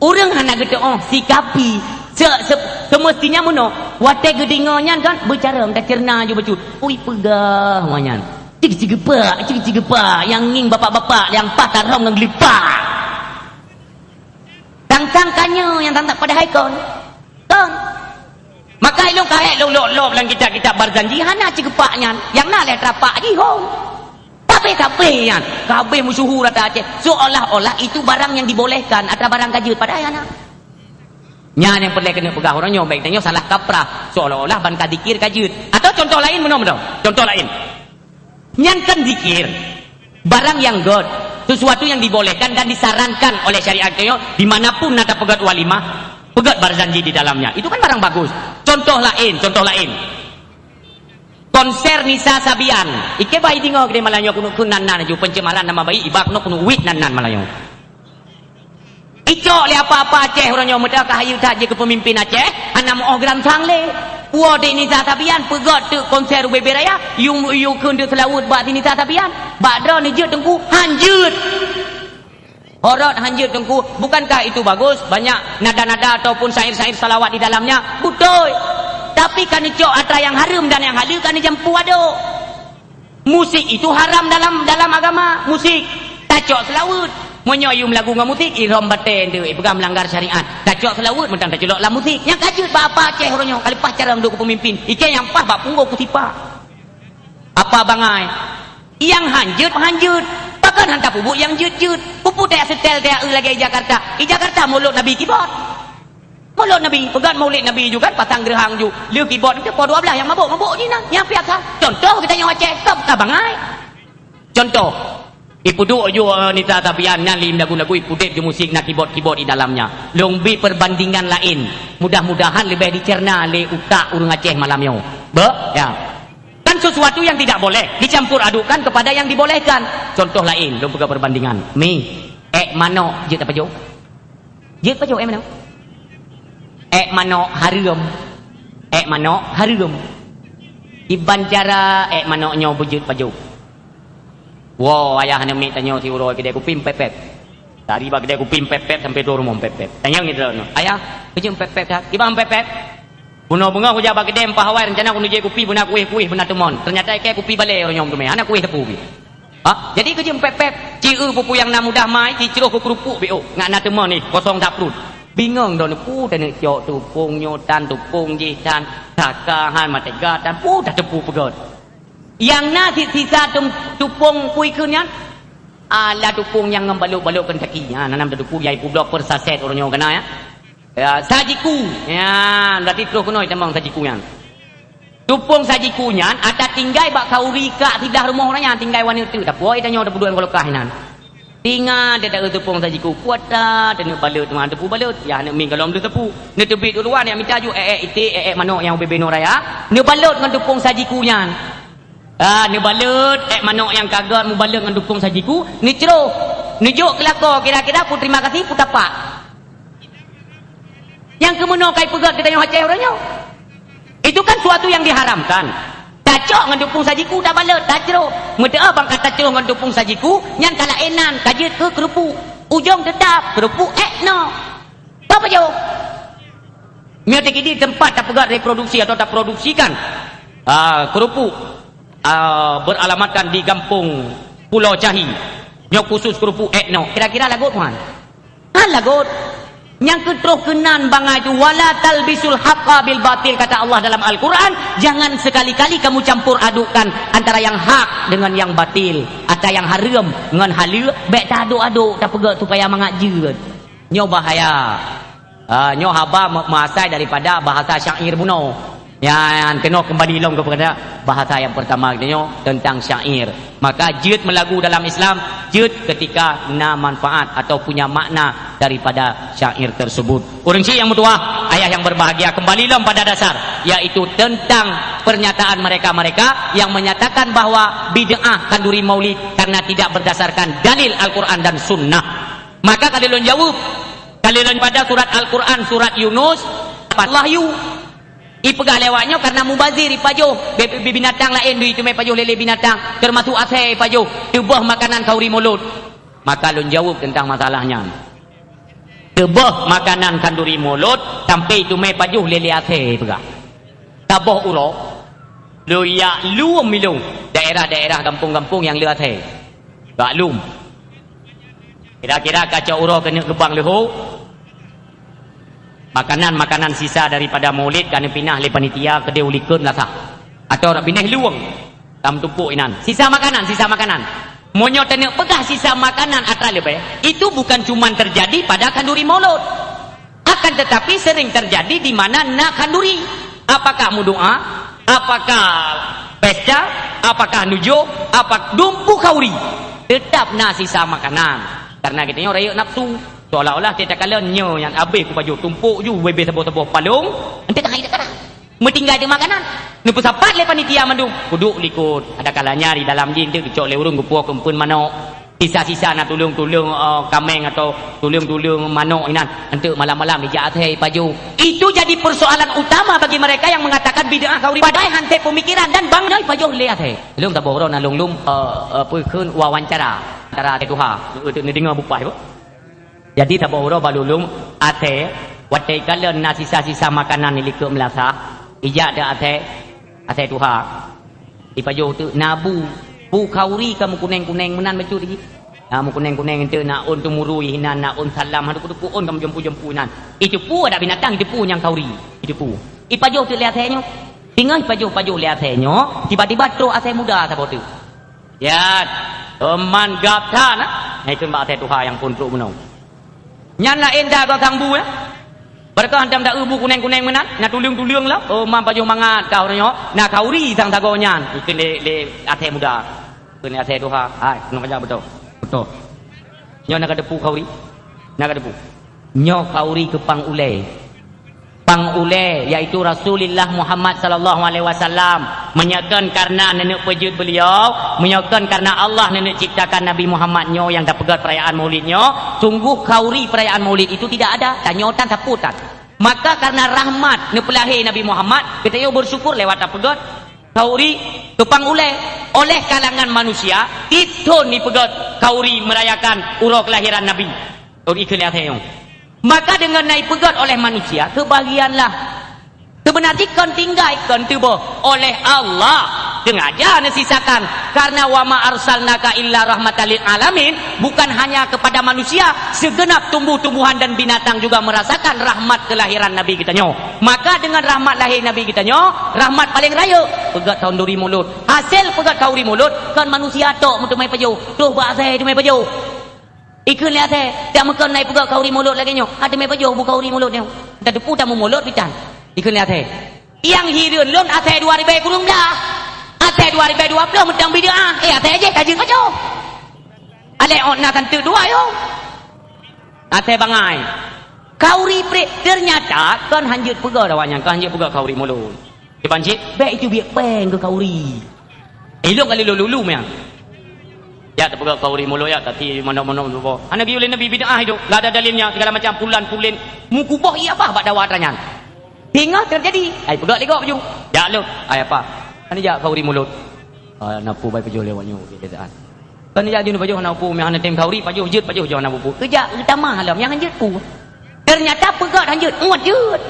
[SPEAKER 1] Urang hana gede sikapi. Semestinya mono wate gedingonya kan bicara tak cerna je bacut. Ui pegah manyan. Cik yang nging bapak-bapak yang pak tarom ngang lipat. Tang-tang kanyo yang tang tak pada haikon. Kan? Maka ilung kaya lop lang kita berjanji hana cigepaknya yang nak lihat rapak di hong. Tapi yan. Kabe musuhu rata Aceh. Seolah-olah itu barang yang dibolehkan atau barang kajut pada ayana. Nyan yang perlu kena pegah orangnya baik tanya salah kaprah seolah-olah ban kadikir kajut. Atau contoh lain benar. Contoh lain. Nyan kan zikir barang yang god, sesuatu yang dibolehkan dan disarankan oleh syariat tanya dimanapun ada pegat walimah, pegat berjanji di dalamnya. Itu kan barang bagus. Contoh lain. Konser Nisa Sabian. Ike bayi tengok dia malanyo kuno kunanan ju pencemaran nama bayi ibak no kuno wit nanan malanyo. Icok le apa-apa Aceh orangnya muda kahayu tak je ke pemimpin Aceh anam ogram sangle puo de Nisa Sabian pegot tu konser UBB Raya yung kun de selawut bak Nisa Sabian bak dro ni je tengku hanjut. Horot hanjut tengku, bukankah itu bagus? Banyak nada-nada ataupun syair-syair salawat di dalamnya. Betul. Tapi kan itu ada yang haram dan yang halal kan jampu ado. Musik itu haram dalam agama. Musik tacok selawut. Menyoyum lagu dengan musik iram batin tu, pegang melanggar syariat. Tacok selawut mentang tacok lah musik. Yang kajut apa Aceh orangnya kali pas cara duk pemimpin. Ikan yang pas bak punggung kutipa. Apa bangai? Yang hanjut. Kan hantar pupuk yang jut-jut. Pupuk tak setel tak lagi di Jakarta. Di Jakarta mulut Nabi keyboard. Mulut Nabi. Pegat maulid Nabi juga pasang gerhang juga. Liu keyboard itu po 12 yang mabuk ni nak. Yang biasa. Contoh kita yang Aceh. Tak bangai. Contoh. Ipuduk juga Nisa Sabian lim lagu-lagu ipuduk je musik nak keyboard di dalamnya. Lombi perbandingan lain. Mudah-mudahan lebih dicerna le utak urang Aceh malam yo. Ya. Sesuatu yang tidak boleh dicampur adukan kepada yang dibolehkan. Contoh lain, lo buka perbandingan. Mano jut apa jo? Jut apa jo mano? Mano harum. Mano harum. Iban cara mano nyo bujut paju. Wow, ayah hana mi tanyo si uroi kedai kupim pepet. Dari bag kedai kupim pepet sampai do rumah pepet. Tanya gitu no. Ayah, kejum pepet ha. Ibang pepet. Bunuh bunga aku jabat kedem pahawai rencana aku nujai kupi buna kuih buna temon. Ternyata kayak kupi balai orang nyom tu meh. Anak kuih tepu bi. Jadi kerja pepet ciu pupu yang nak mudah mai ciceroh ku kerupuk bi ngak nak temon ni kosong taprut. Bingung don pu dan jok tupung nyotan tupung jitan takahan matega dan pu dah tepu pegot. Yang na sisa tupung kui kunyan ala tupung yang ngembaluk-balukkan kakinya nanam tupung yai pu blok per saset orang nyom kena ya. Ya, sajiku. Ya, berarti terus kena tambang sajiku yang. Tupung sajikunya ada tinggai bak kaurika tidak rumah orangnya tinggai wanita tu. Tak puai tanya ada buduan kalau kahinan. Tinggal dia tak tupung sajiku kuat dah dan balut teman tepu balut. Ya nak ming kalau ambil tepu. Ni tebit duluan yang minta ju itik mano yang bebeno raya. Ni balut dengan tupung sajikunya. Ni balut mano yang kagat mu balut dengan tupung sajiku. Ni ceroh. Ni juk kelakor kira-kira aku terima kasih ku tapak. Yang kemudian kai pegat kita yang Aceh orangnya. Itu kan suatu yang diharamkan. Taco Kacok dengan tepung sajiku dah balut, dah ceruk. Mereka abang kata ceruk dengan tepung sajiku, nyan kalau enan, kajit ke kerupuk. Ujung tetap, kerupuk no. Apa jauh? Mereka ini tempat tak pegat reproduksi atau tak produksikan kerupuk beralamatkan di kampung Pulau Cahi. Yang khusus kerupuk no. Kira-kira lagut tuan? Lagut. Yang keterus kenan bangai itu wala talbisul haqqa bil batil, kata Allah dalam Al-Quran, jangan sekali-kali kamu campur adukkan antara yang hak dengan yang batil, atau yang haram dengan halal. Baik tak aduk-aduk tak pegat supaya mengajar. Nyo bahaya. Nyo haba mengasai daripada bahasa syair buno. Yang kena kembali long kepada bahasa yang pertama katanya tentang syair. Maka jid melagu dalam Islam, jid ketika na manfaat atau punya makna daripada syair tersebut. Orang yang mutua, ayah yang berbahagia, kembali long pada dasar, yaitu tentang pernyataan mereka-mereka yang menyatakan bahwa bid'ah kanduri maulid karena tidak berdasarkan dalil Al-Quran dan Sunnah. Maka kalian jawab, kalian pada surat Al-Quran, surat Yunus, Allah yu ipegah lewatnya karena mubazir ipajuh binatang lain duit cuma ipajuh lele binatang termasuk asai ipajuh tebah makanan kauri mulut. Maka lun jawab tentang masalahnya, tebah makanan kanduri mulut sampai itu mai pajuh lele asai pegah tabah uro lu ya lu milung daerah-daerah kampung-kampung yang lu asai gak lum kira-kira kacau uro kena gebang leho makanan-makanan sisa daripada maulid kena pinah le panitia ke deulikun lah sah atau nak pinah luang tam tumpuk inan sisa makanan monyo tenek pegah sisa makanan atau lebih itu bukan cuma terjadi pada kanduri maulud, akan tetapi sering terjadi di mana nak kanduri, apakah mudoa, apakah pesta, apakah nujo, apa dumpu kauri, tetap nak sisa makanan karena kitanya raya nafsu. Seolah-olah kita kala nyo yang habis ku baju tumpuk ju bebe sebo-sebo palung ente tengah ida kara metinggal di makanan nepu sapat le panitia mandung kuduk likut ada kalanya di dalam jin tu dicok le urung gepua kempun manok sisa-sisa nak tulung-tulung kameng atau tulung-tulung manok inan ente malam-malam dijak athai baju itu jadi persoalan utama bagi mereka yang mengatakan bid'ah kauri padahal hantai pemikiran dan bang dai baju le athai lung tak boro na lung apa keun wawancara antara Tuhan untuk dengar bupai apa. Jadi tak bawa balulung ate watai kala na sisa-sisa makanan ni likut melasa ijak ada ate tuha ipajo tu nabu bu kauri kamu kuneng-kuneng menan bacu lagi mu kuneng-kuneng ente nak on tumurui hinan nak on salam hadu kudu on kamu jempu-jempu nan itu pu ada binatang itu pu yang kauri itu pu ipajo tu lihat atenyo tinggal ipajo lihat atenyo tiba-tiba tro ate muda sabo tu ya teman gapta na ikut ba ate tuha yang pun tro menau nyan lain dah kau kangbu ya. Berkah hantam dak ubu kuneng-kuneng menan, na tulung-tulung lah. Oh mam pajuh mangat kau nyo. Na kauri sang tago nyan. Ikun le ate muda. Ikun ate doha. Hai, kena baca betul. Betul. Nyo nak depu kauri. Nak depu. Nyo kauri ke pang ule. Pang ule yaitu Rasulullah Muhammad sallallahu alaihi wasallam menyatakan karena nenek pejut beliau, menyatakan karena Allah nenek ciptakan Nabi Muhammad nyo yang dah pegat perayaan maulidnya, sungguh kauri perayaan maulid itu tidak ada, tanyotan saputan. Maka karena rahmat nepelahir Nabi Muhammad, kita yo bersyukur lewat pegat kauri tupang ule oleh kalangan manusia, itu ni pegat kauri merayakan urau kelahiran Nabi. Ur ikhlas yo. Maka dengan naik pegat oleh manusia, kebahagianlah. Sebenarnya kan tinggal kan tubuh oleh Allah. Dengaja nasisakan karena wa ma arsalnaka illa rahmatan lil alamin, bukan hanya kepada manusia, segenap tumbuh-tumbuhan dan binatang juga merasakan rahmat kelahiran Nabi kita nyo. Maka dengan rahmat lahir Nabi kita nyo, rahmat paling raya pegat tahun duri mulut. Hasil pegat kauri mulut kan manusia tok mutu mai pajo. Tuh bahasa tu mai pajo. Ikun lihat tak makan naik pegak kauri mulut lagi nyo. Ada mai pajuh bu kauri mulut nyo. Dah depu dah mulut pitan. Ikun lihat yang hirun lon ate 2000 kurung dah. Ate 2020 mendang bid'ah. Ate aje kajing pajuh. Ale on na tentu dua yo. Ate bangai. Kauri pre ternyata kan hanjut pegak dawanya, kan hanjut pegak kauri mulut. Dipancit, baik itu biak peng ke kauri. Elok kali lulu memang. Ya tak pegang kauri mulut ya tapi mana-mana tu. Nabi ulil Nabi bid'ah itu. Enggak ada dalilnya segala macam pulan-pulin. Mukubah iya apa bak dawa tanya. Tinggal terjadi. Ai pegang legok baju. Ya lu. Ai apa? Ani ja kauri mulut. Napu bai pajuh lewatnya keadaan. Kan ja jun pajuh napu yang hana tem kauri pajuh jeut pajuh jangan napu. Kerja kita mah alam yang hanjeut ku. Ternyata pegat hanjeut ngot jeut.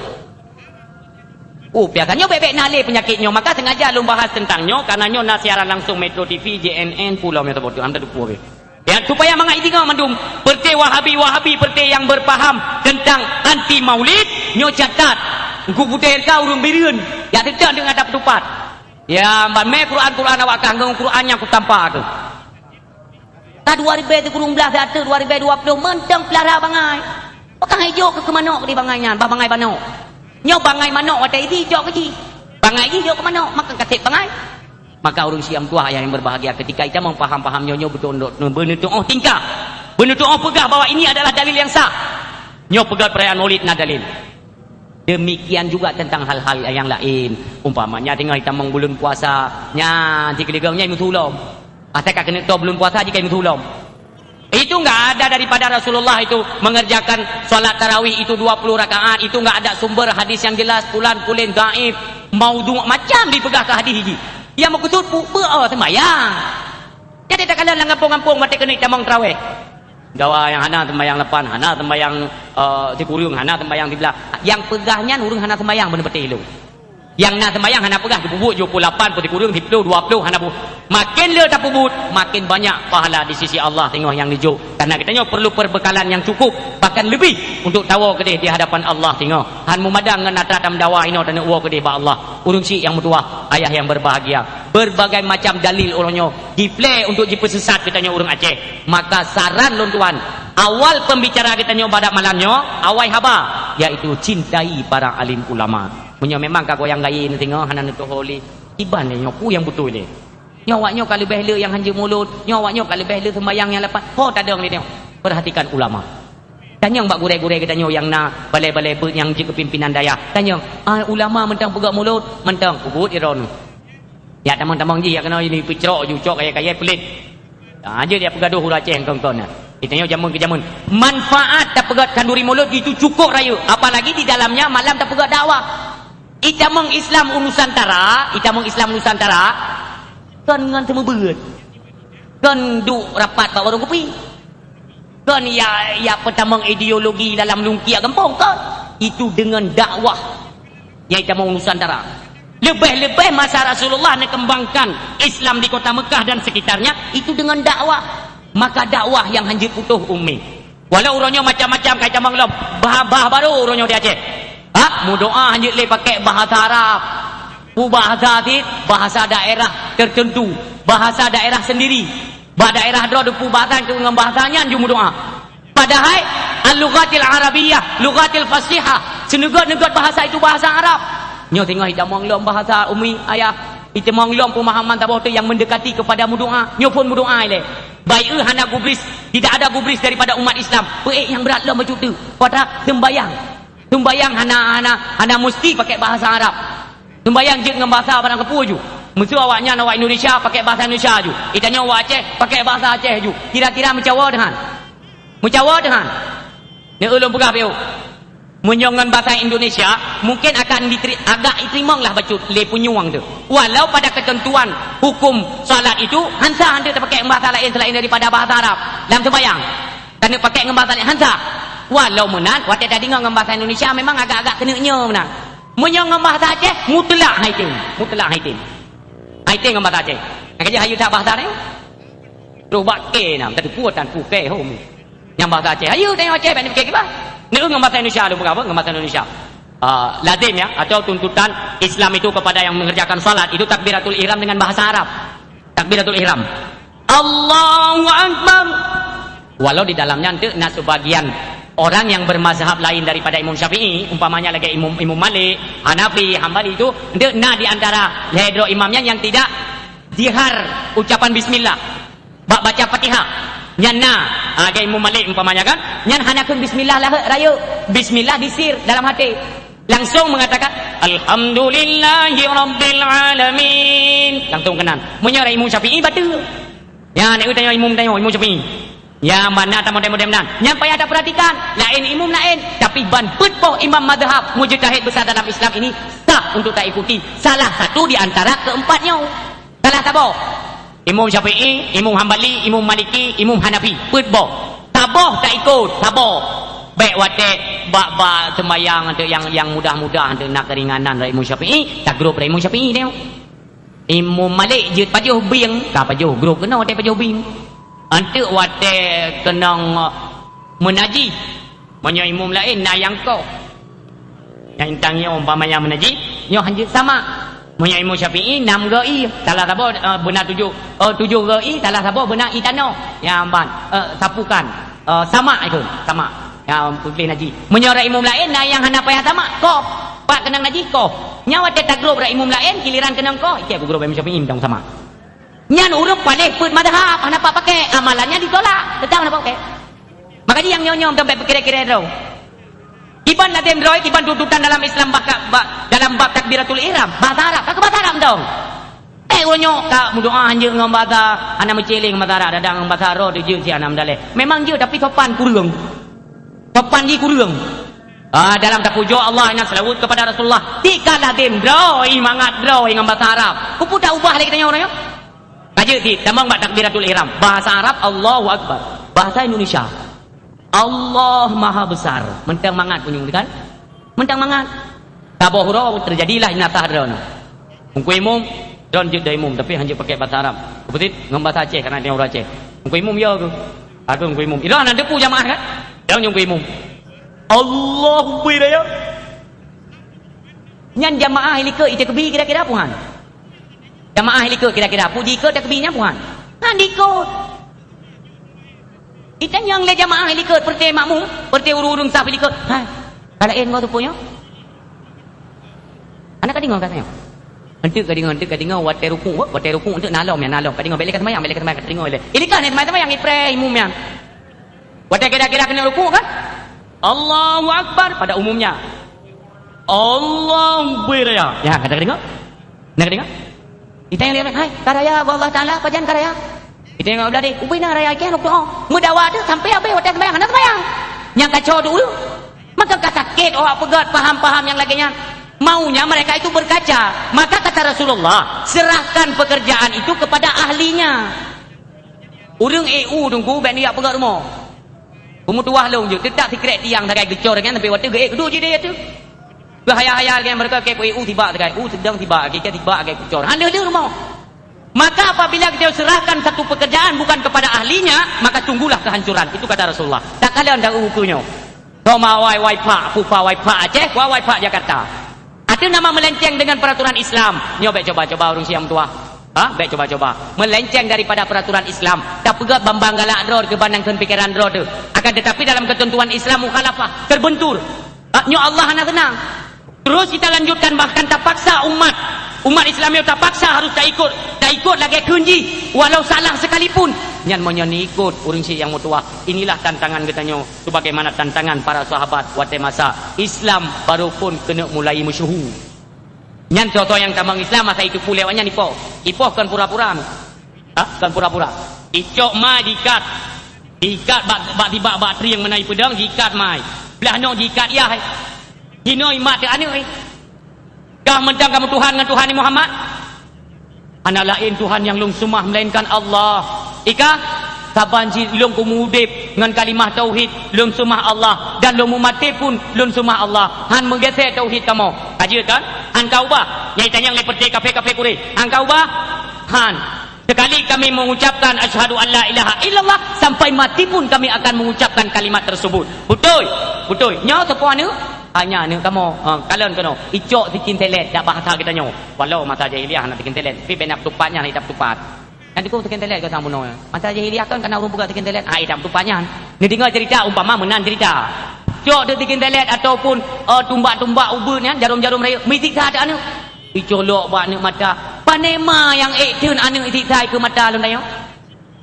[SPEAKER 1] Biasanya bebek nalih penyakitnya, maka sengaja lu bahas tentangnya karena nyo na siaran langsung Metro TV, JNN Pulau Metro Bodoh anda dupu ya supaya mangai tinggal mandum perti wahabi perti yang berpaham tentang anti maulid nyo catat ku budaya kau urung biriun ya tidak dengan ada petupat ya me Quran awak kanggung Quran yang ku tampak tu ta 2017 data 2020 mentang pelara bangai pakai hijau ke manok di bangainya bangai banok nyo bangai manok ada ini hijau ke bangai hijau ke manok makan kasih bangai. Maka orang siam tua yang berbahagia ketika kita memfaham nyonya betul benar tu tingkah benar tu pegah bahwa ini adalah dalil yang sah nyo pegat perayaan maulid na dalil. Demikian juga tentang hal-hal yang lain umpamanya tinggal kita bulan puasa nya jika digangnya mutulom asalkan kena tahu bulan puasa jika mutulom itu enggak ada daripada Rasulullah itu mengerjakan salat tarawih itu 20 rakaat itu enggak ada sumber hadis yang jelas pulan pulin dhaif maudhu macam dipegang ke hadis hiji yang mau kusut sembahyang. Jadi tak kalian ngampung-ngampung mati kena tamang tarawih. Dawa yang hana sembahyang lepan, hana sembahyang di kurung, hana sembahyang di belah. Yang pegahnya urung hana sembahyang benar betul itu. Yang nak sembahyang hana pegah di bubut 78 putih kurung 10 20 hana bu. Makin le tak bubut, makin banyak pahala di sisi Allah tengok yang dijuk. Karena kitanya perlu perbekalan yang cukup bahkan lebih untuk tawa kedih di hadapan Allah tengok. Han mumadang ngan atratam dawa ino dan uwa kedih ba Allah. Urung si yang mutua, ayah yang berbahagia. Berbagai macam dalil orangnya diplay untuk dipesesat kitanya urang Aceh. Maka saran lon tuan, awal pembicara kitanya pada malamnya, awai haba yaitu cintai para alim ulama. Punya memang kau yang gaya ni tengok hanan tu holy iban ni nyoku yang betul ni nyawaknya kalau behla yang hanja mulut nyawaknya kalau behla sembayang yang lepas tak ada ni tengok perhatikan ulama tanya mbak gurei-gurei katanya yang na balai-balai yang je kepimpinan daya tanya ulama mentang pegak mulut mentang kubut iron ya teman-teman je ya kena ini picrok jucok kaya-kaya pelit aja dia pegaduh huruf Aceh kawan-kawan ditanya jamun ke jamun manfaat tak pegat kanduri mulut itu cukup raya apalagi di dalamnya malam tak pegat dakwah Itamong Islam Nusantara kan dengan temu beut kan duk rapat bawa warung kopi kan ya pertamang ideologi dalam lungkia gempong kan itu dengan dakwah ya Itamong Nusantara lebih-lebih masa Rasulullah nak kembangkan Islam di kota Mekah dan sekitarnya itu dengan dakwah maka dakwah yang hanjir putuh ummi walau orangnya macam-macam kaya Itamong lom bah baru orangnya di Aceh mudoa hanya boleh pakai bahasa Arab bahasa tit bahasa daerah tertentu bahasa daerah sendiri daerah dro depu bahasa dengan bahasanya ju mudoa padahal al-lughatil arabiyyah lughatil fasihah senegat-negat bahasa itu bahasa Arab nyo tengok Itamong lom bahasa umi ayah Itamong lom pemahaman tabah tu yang mendekati kepada mudoa nyo pun mudoa le baik hana gubris tidak ada gubris daripada umat Islam yang berat lom macam tu pada sembayang hana mesti pakai bahasa Arab. Sembayang je dengan bahasa barang kepu ju. Mesti awaknya awak Indonesia pakai bahasa Indonesia ju. Itanya awak Aceh pakai bahasa Aceh ju. Kira-kira mencawa dengan. Ni ulun pegah piu. Menyongan bahasa Indonesia mungkin akan agak diterima lah bacut le punyuang tu. Walau pada ketentuan hukum salat itu hansa anda tak pakai bahasa lain selain daripada bahasa Arab dalam sembayang. Dan pakai bahasa lain hansa. Walau menang, waktu tadi dengan bahasa Indonesia memang agak-agak kenanya menang. Menyong bahasa Aceh, mutlak haitin. Haitin dengan bahasa Aceh. Nak kerja hayu tak bahasa ni? Robak ke nam, tadi puatan puke home. Yang bahasa Aceh, hayu tengok Aceh bani fikir apa? Ni dengan bahasa Indonesia lu apa? Dengan bahasa Indonesia. Lazim ya atau tuntutan Islam itu kepada yang mengerjakan salat itu takbiratul ihram dengan bahasa Arab. Takbiratul ihram. Allahu Akbar. Walau di dalamnya nanti nak sebagian orang yang bermazhab lain daripada Imam Syafi'i umpamanya lagi Imam Malik, Hanafi, Hambali itu nak di antara ledro imamnya yang tidak dihar ucapan bismillah baca Fatihah nyana lagi Imam Malik umpamanya kan nyan hanakeun bismillah lah raya bismillah disir dalam hati langsung mengatakan alhamdulillahi rabbil alamin langsung kenan menyara Imam Syafi'i batul ya nak tanya Imam Syafi'i ya mana tamu-tamu nan nyampai ada perhatikan lain imam lain tapi ban put poh imam madhab mujtahid besar dalam Islam ini sah untuk tak ikuti salah satu di antara keempatnya. Salah siapa? Imam Syafi'i, Imam Hambali, Imam Maliki, Imam Hanafi. Putbo. Tabah tak ikut, tabah. Baik watek bak sembahyang untuk yang mudah-mudah untuk nak keringanan dari Imam Syafi'i, tak grup dari Imam Syafi'i dia. Imam Malik je pajuh bing, tak pajuh grup kena watek pajuh bing. Antuk watek kena menaji. Banyak imam lain nak yang kau. Yang tangnya umpamanya menaji, nyo hanya sama. Banyak Imam Syafi'i 6 gai, salah siapa benar 7 gai, salah siapa benar itano. Yang ban sapukan sama itu, sama. Yang boleh naji. Menyuruh imam lain nah yang hana payah sama. Kau pak kena naji kau. Nyawa tak grup ra imam lain giliran kena kau. Iki aku grup Imam Syafi'i dong sama. Nyan urang paling put madhab hana apa pakai amalannya ditolak. Tetap hana pakai. Maka dia yang nyom sampai kira-kira tu. Iban latem roy, iban tuntutan dalam Islam dalam bab takbiratul ihram. Bahasa Arab, tak bahasa Arab dong. Onyo ka mudoa hanje ngom bahasa ana menceling bahasa Arab dadang bahasa Arab je si anam daleh. Memang je tapi sopan kurang. Sopan di kurang. Dalam tapujo Allah ina selawat kepada Rasulullah. Tika latem roy, mangat roy ngom bahasa Arab. Kupu dah ubah lagi tanya orang yo. Kaje ti tambang bab takbiratul ihram. Bahasa Arab Allahu Akbar. Bahasa Indonesia Allah Maha Besar. Mentang mangat punyung kan? Mentang mangat. Tabohro terjadilah inatah drone. Ungku imum don je dari imum tapi hanya pakai bahasa Arab. Betul? Ngom bahasa Aceh karena dia orang Aceh. Ungku imum ya tu. Aku ungku imum. Ira nak depu jamaah kan? Dia ungku imum. Allahu Akbar ya. Nyan jamaah ilike ite kebi kira-kira puhan. Jamaah ilike kira-kira puji ke takbirnya puhan. Kan dikot. Ikan yang le jamaah likut perti makmum, perti urung-urung saf likut. Hai. Kalain kau tu punya. Anak kadingo katanya. Hentik kadingo watai ruku untuk nalom ya nalom. Kadingo balik sembahyang kadingo le. Ini kan sembahyang ipre umum yang. Watai kira-kira kena ruku kan? Allahu Akbar pada umumnya. Allahu Akbar ya. Ya kata kadingo. Nak kadingo? Kita yang lihat, hai, karaya Allah Taala pajan karaya. Kita yang udah deh, ubina raya ke doa. Mudawa tu sampai apa hotel sembahyang, hendak sembahyang. Yang kacau dulu. Maka sakit orang pegat paham-paham yang laginya. Maunya mereka itu berkaca. Maka kata Rasulullah, serahkan pekerjaan itu kepada ahlinya. Urang EU tunggu ben dia pegat rumah. Pemutuah long je, tidak secret tiang tagai gecor kan sampai waktu ge kedua je dia tu. Bahaya-haya dengan mereka ke EU tiba tagai sedang tiba ke tiba ke gecor. Handa dia rumah. Maka apabila kita serahkan satu pekerjaan bukan kepada ahlinya, maka tunggulah kehancuran. Itu kata Rasulullah. Tak kalian dah hukumnya. Roma wai pak, pupa wai pak Aceh, wai pak Jakarta. Ada nama melenceng dengan peraturan Islam. Nyo baik coba-coba orang siang tua. Baik coba-coba. Melenceng daripada peraturan Islam. Tak pegat bambang galak drod ke bandangkan pikiran drod tu. Akan tetapi dalam ketentuan Islam mukhalafah, terbentur. Nyo Allah nak tenang. Terus kita lanjutkan bahkan tak paksa umat Islam yang tak paksa harus tak ikut lagi kunci walau salah sekalipun nyan monyon ikut urang si yang mutua. Inilah tantangan katanya sebagaimana tantangan para sahabat waktu masa Islam baru pun kena mulai masyhur. Nyan contoh yang tambang Islam masa itu pulewanya nipo kan pura-pura kan pura-pura icok mai dikat bak tiba bak tri yang menai pedang dikat mai belah no dikat ya hinoi mat anu kah mentang kamu Tuhan dengan Tuhan Muhammad anak lain Tuhan yang lung sumah melainkan Allah ika saban si lung kumudip dengan kalimah tauhid lung sumah Allah dan lung mati pun lung sumah Allah han menggeser tauhid kamu kaji kan han kau bah nyai tanya yang seperti kafe-kafe kuri han kau bah han sekali kami mengucapkan asyhadu an la ilaha illallah sampai mati pun kami akan mengucapkan kalimat tersebut betul nyaw sepuan ni hanya ni kamu kalian kena icok bikin telet dak bahasa kita nyo walau masa jahiliah nak bikin telet tapi benak tupatnya nak hidup tupat nanti kau bikin telet ke sang buno masa jahiliah kan kena urung buka bikin telet hidup tupatnya ni dengar cerita umpama menan cerita cok dia bikin telet ataupun tumbak-tumbak ubun kan jarum-jarum raya mesti ada anu icok lok bak ni mata panema yang ekten anu itik ke mata lu tayo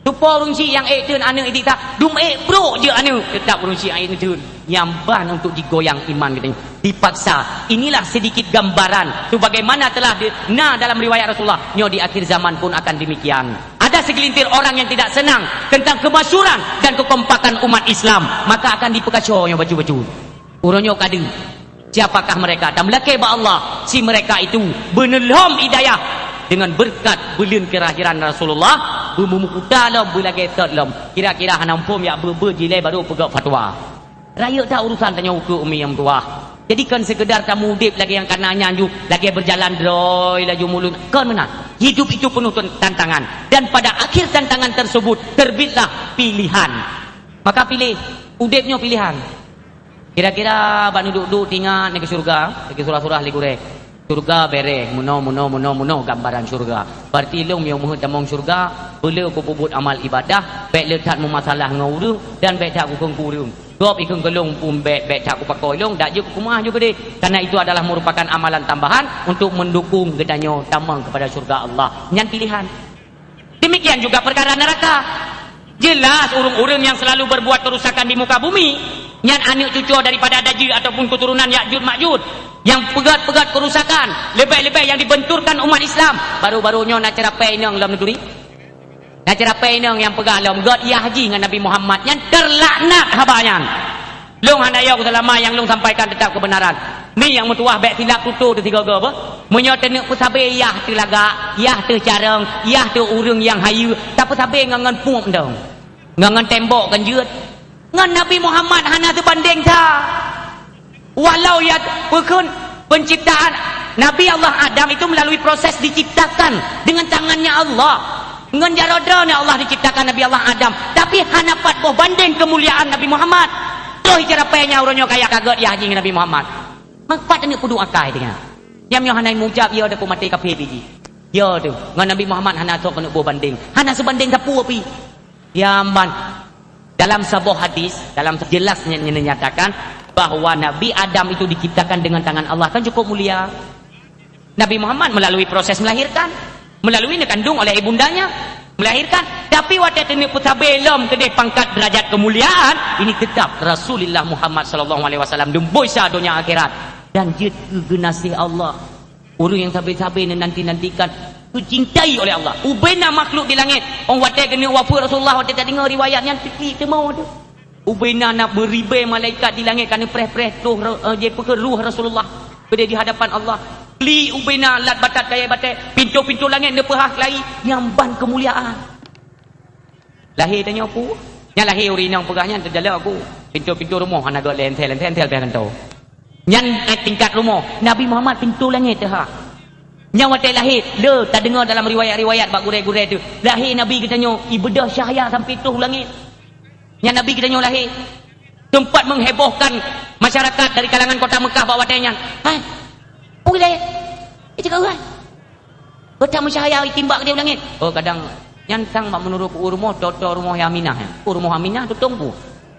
[SPEAKER 1] tupo urung si yang ekten anu itik dum bro je anu tetap urung si yang ekten nyamban untuk digoyang iman katanya dipaksa. Inilah sedikit gambaran sebagaimana telah dalam riwayat Rasulullah nyo di akhir zaman pun akan demikian. Ada segelintir orang yang tidak senang tentang kemasyhuran dan kekompakan umat Islam, maka akan dipekacoh nyo baju-baju urunyo kadeng Siapakah mereka? Dan melaki ba Allah si mereka itu benelhom hidayah dengan berkat belin kelahiran Rasulullah bumumu dalam belagi tadlam kira-kira hanampum ya berjilai baru pegak fatwa. Raya tak urusan tanya ukur umi yang tua. Jadikan sekedar kamu udip lagi yang kanannya ju lagi berjalan droi laju mulut kan mana? Hidup itu penuh tantangan dan pada akhir tantangan tersebut terbitlah pilihan. Maka pilih udipnya pilihan. Kira-kira bak duduk tinggal ke surga, ke surah-surah ligure. Surga bereh, muno gambaran surga. Berarti long yang muhut tamong surga, boleh ku bubut amal ibadah, baik letak mu masalah ngau dan baik tak ku kengkurung. Dua ikung gelung pun baik tak ku pakai long, dak je ku kumah juga deh. Karena itu adalah merupakan amalan tambahan untuk mendukung gedanyo tamang kepada surga Allah. Nyan pilihan. Demikian juga perkara neraka. Jelas urung-urung yang selalu berbuat kerusakan di muka bumi, nyan anak cucu daripada Dajjal ataupun keturunan Ya'jud Ma'jud yang pegat-pegat kerusakan, lebih-lebih yang dibenturkan umat Islam. Baru-barunya nak cerapai nang dalam negeri. Nak cerapai nang yang pegang dalam god ya haji dengan Nabi Muhammad yang terlaknat habayan. Long handaya ku selama yang long sampaikan tetap kebenaran. Ni yang mutuah baik silap tutur tu tiga apa? Menyotenek pusabe yah tu lagak, yah tu carang, yah tu urang yang hayu, tapi sabe ngangan puak dong. Ngangan tembok kan jeut. Ngan Nabi Muhammad hana tu banding ta. Walau ya bukan penciptaan Nabi Allah Adam itu melalui proses diciptakan dengan tangannya Allah. Ngan jarodana Allah diciptakan Nabi Allah Adam, tapi hana pat boh banding kemuliaan Nabi Muhammad. Toh cara penya uronyo kaya kaget ya haji Nabi Muhammad. Makpat ni kudu akai dengan. Yang yo hanai mujab yo ada ku mati kafir biji. Yo tu ngan Nabi Muhammad hana tok kena boh banding. Hana sebanding sapu api. Yaman dalam sebuah hadis dalam jelasnya menyatakan bahawa Nabi Adam itu diciptakan dengan tangan Allah, kan cukup mulia. Nabi Muhammad melalui proses melahirkan, melalui dikandung oleh ibundanya melahirkan, tapi waktu ini putra belum kedai pangkat derajat kemuliaan ini tetap Rasulullah Muhammad sallallahu alaihi wasallam demboisa dunia akhirat dan dia genasi Allah. Orang yang sabar-sabar nanti-nantikan dicintai oleh Allah. Ubena makhluk di langit. Orang watai kena wafat Rasulullah, watai tak dengar riwayat yang fikir tu mau tu. Ubena nak beribai malaikat di langit kerana preh-preh tu je ruh Rasulullah berada di hadapan Allah. Li ubena lat batat kaya batai, pintu-pintu langit dia perah lari yang ban kemuliaan. Lahir tanya apa? Yang lahir urinang perahnya terjala aku. Pintu-pintu rumah anak dok lentel perang tahu. Yang tingkat rumah Nabi Muhammad pintu langit dah. Yang watai lahir, le tak dengar dalam riwayat-riwayat bak gurai-gurai tu. Lahir Nabi katanya ibadah syahya sampai tu langit. Yang Nabi katanya lahir tempat menghebohkan masyarakat dari kalangan kota Mekah bawa watainya. Hai. Boleh. Itu kau kan. Kota syahya timbak dia langit. Oh kadang nyantang mak menurut rumah toto rumah Aminah ya. Rumah Aminah tutung pu.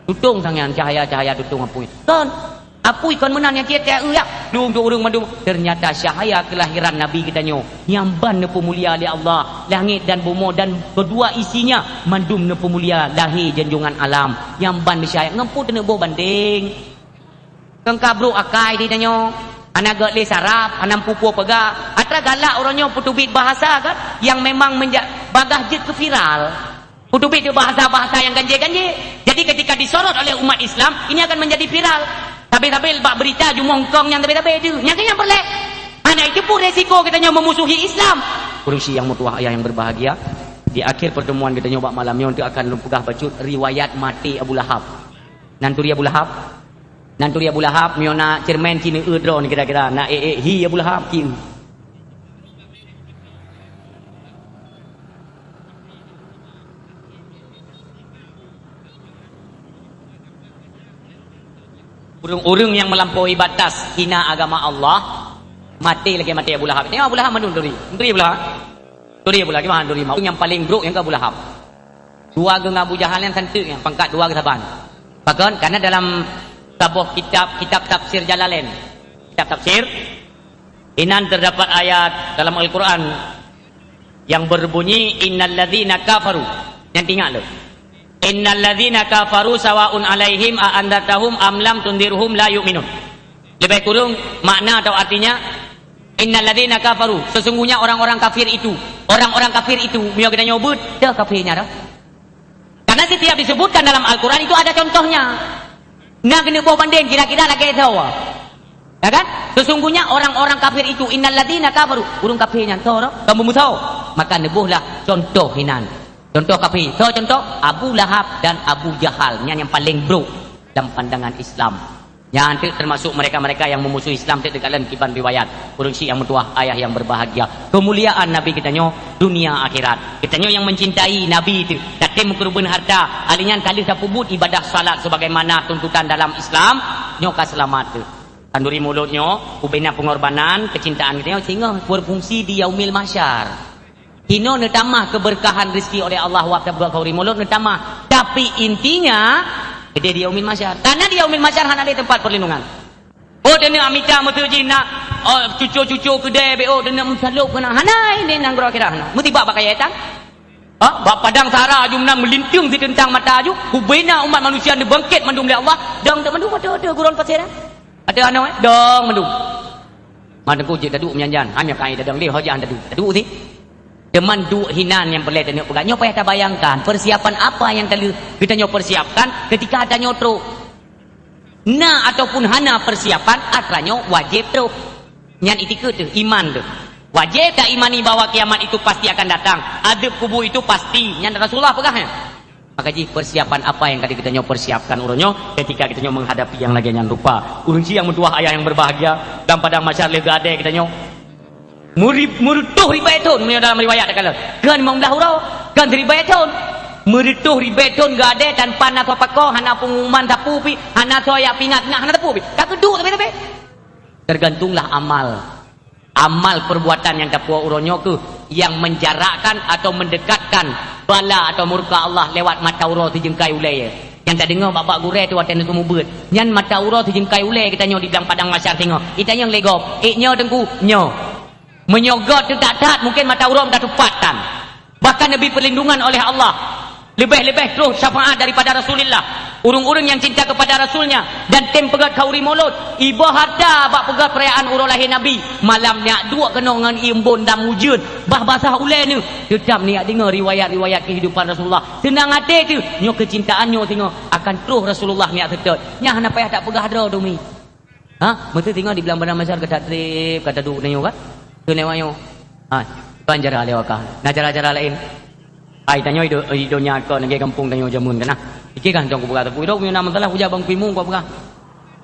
[SPEAKER 1] Tutung sang yang cahaya-cahaya tutung apui. Kan apui kon menan yang kita ya. Dung urung madu. Ternyata cahaya kelahiran Nabi kita nyo yang ban pemulia oleh Allah, langit dan bumi dan kedua isinya mandum pemulia lahir junjungan alam yang ban cahaya ngempu tene bo banding. Kang kabru akai di tanyo. Anak gak le sarap, anak pupu pega. Atra galak orangnya putubit bahasa kan yang memang bagah jet ke viral. Putubit itu bahasa-bahasa yang ganje-ganje. Jadi ketika disorot oleh umat Islam, ini akan menjadi viral. Tapi bak berita jumongkong yang tapi itu yang perlek. Anak itu pun resiko katanya memusuhi Islam. Kursi yang mutuah ayah yang berbahagia, di akhir pertemuan kita nyoba malamnya untuk akan pegah bacut riwayat mati Abu Lahab. Nanturi Abu Lahab. Nanturi Abu Lahab miona cermen Cina udro ni kira-kira nak hi Abu Lahab ki. Urung-urung yang melampaui batas hina agama Allah mati lagi mati Abu Lahab. Tengok Abu Lahab manduri. Manduri Abu Lahab. Manduri Abu Lahab gimana manduri mau yang paling buruk yang ke Abu Lahab. Dua geng Abu Jahal yang santuk yang pangkat dua ke saban. Bahkan karena dalam sebuah kitab tafsir Jalalain. Kitab tafsir inan terdapat ayat dalam Al-Quran yang berbunyi innalladzina kafaru. Yang ingat lo. Innalladzina kafaru sawa'un alaihim a andatahum am lam tundirhum la yu'minun. Lebih kurang makna atau artinya innalladzina kafaru, sesungguhnya orang-orang kafir itu dia kita nyebut dah kafirnya dah. Karena setiap disebutkan dalam Al-Quran itu ada contohnya. Nak kena bawa banding kira-kira lagi tahu. Ya kan? Sesungguhnya orang-orang kafir itu innalladzina kafaru, urung kafirnya to kamu musuh. Maka nebuhlah contoh hinan. Contoh kafir. So contoh Abu Lahab dan Abu Jahal, yang paling buruk dalam pandangan Islam. Yang termasuk mereka-mereka yang memusuhi Islam dekat dalam kiban riwayat. Urung si yang mentuah ayah yang berbahagia. Kemuliaan Nabi kita nyo dunia akhirat. Kita nyo yang mencintai Nabi itu. Tatim kurban harta. Alinyan kali sapubut ibadah salat sebagaimana tuntutan dalam Islam. Nyo selamat tu. Tanduri mulutnya, ubena pengorbanan, kecintaan kita sehingga berfungsi di yaumil mahsyar. Kino netamah keberkahan rezeki oleh Allah wa ta'ala kauri mulut netamah. Tapi intinya dia di yaumil mahsyar. Karena di yaumil mahsyar hanya ada tempat perlindungan. Oh dena amita mutuji nak cucu-cucu kedai BO dena mensaluk kena hanai ni nang kira-kira. Mesti bab pakai etan. Bab padang sahara jumna melinting di tentang mata aju. Ubena umat manusia ni bangkit mandum oleh Allah. Dang tak mandum ada guron pasir. Ada anak dong mendung. Mana ku je dadu menyanjan. Hanya kai dadang dia hoja dadu. Dadu si. Deman du hinan yang boleh tanya pegang. Nyo payah tak bayangkan persiapan apa yang kita nyo persiapkan ketika ada nyotro. Na ataupun hana persiapan atranya wajib tu. Nyan itikut tu iman tu. Wajib tak imani bahwa kiamat itu pasti akan datang. Adab kubur itu pasti. Nyan Rasulullah pegahnya. Maka ji persiapan apa yang tadi kita nyo persiapkan urunyo ketika kita nyo menghadapi yang lagi yang rupa. Urun si yang mentuah ayah yang berbahagia dan padang mahsyar lega ade kita nyo. Murutuh ribaitun dalam riwayat kala. Kan membelah urau, kan ribaitun. Murutuh ribaitun gak ada tanpa na to pako hana pengumuman tapu pi, hana to ya pingat ngah hana tapu pi. Tak keduk tapi. Tergantunglah amal. Amal perbuatan yang dapat uronyo ke yang menjarakkan atau mendekatkan bala atau murka Allah lewat mata uro dijengkai ulai. Yang tak dengar bapak gure tu watan tu mubet. Nyan mata uro dijengkai ulai kita nyo di dalam padang mahsyar tengok. Kita yang legop. Nyo dengku nyo. Menyogot tu tak mungkin mata uro dah tupatan. Bahkan lebih perlindungan oleh Allah. Lebih-lebih terus syafaat daripada Rasulullah. Urung-urung yang cinta kepada Rasulnya dan tem pegat kauri mulut ibu harta bak pegat perayaan urang lahir Nabi malam niak dua kena dengan imbun dan mujud bah basah ulai ni tetap niak dengar riwayat-riwayat kehidupan Rasulullah tenang hati tu nyo kecintaannya tengok akan terus Rasulullah niak tetap nya hana payah tak pegah dah dumi betul tengok di belang badan masyarakat kata trip kata duk nyo kan tu lewatnya panjara lewakah nak cara-cara lain tanya idonya kau negeri kampung tanya jamun kan kan jong ku berkata puido punya nama salah hujan bang kuimu kau berkah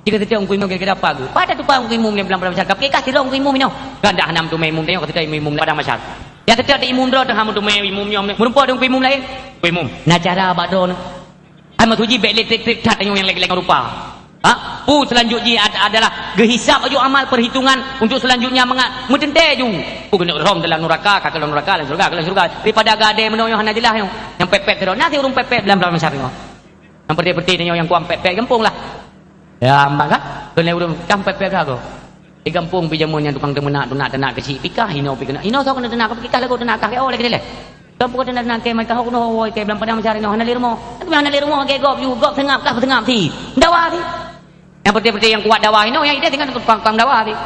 [SPEAKER 1] jika tidak kuimu kira apa ke pada tu pang kuimu ni belang masyarakat kira kasih dong kuimu mino kan dah hanam tu memum tengok ketika imum pada masyarakat ya tidak ada imum dah hanam tu memum nyom merupa dong kuimu lain kuimu na cara badon ai matuji bek elektrik tat yang lagi-lagi rupa selanjutnya adalah gehisap aju amal perhitungan untuk selanjutnya mentente ju kena rom dalam neraka kakak dalam neraka dalam surga daripada gade menoyo hana jelah yang pepet terus nanti urung pepet dalam masyarakat yang peti-peti yang kuam pepet kampung lah ya maka kena urung kam pepet aku di kampung pijamun yang tukang temenak tenak kecil pikah hino so kena tenak pikah lagu tenak kah oh lagi dele kampung tenak ke mai tahu no ke dalam padang masyarakat hana lirmo tapi hana lirmo ke gop ju gop tengap kah tengap ti dawa ti yang peti-peti yang kuat dakwah ini yang ide tinggal tukang dakwah ni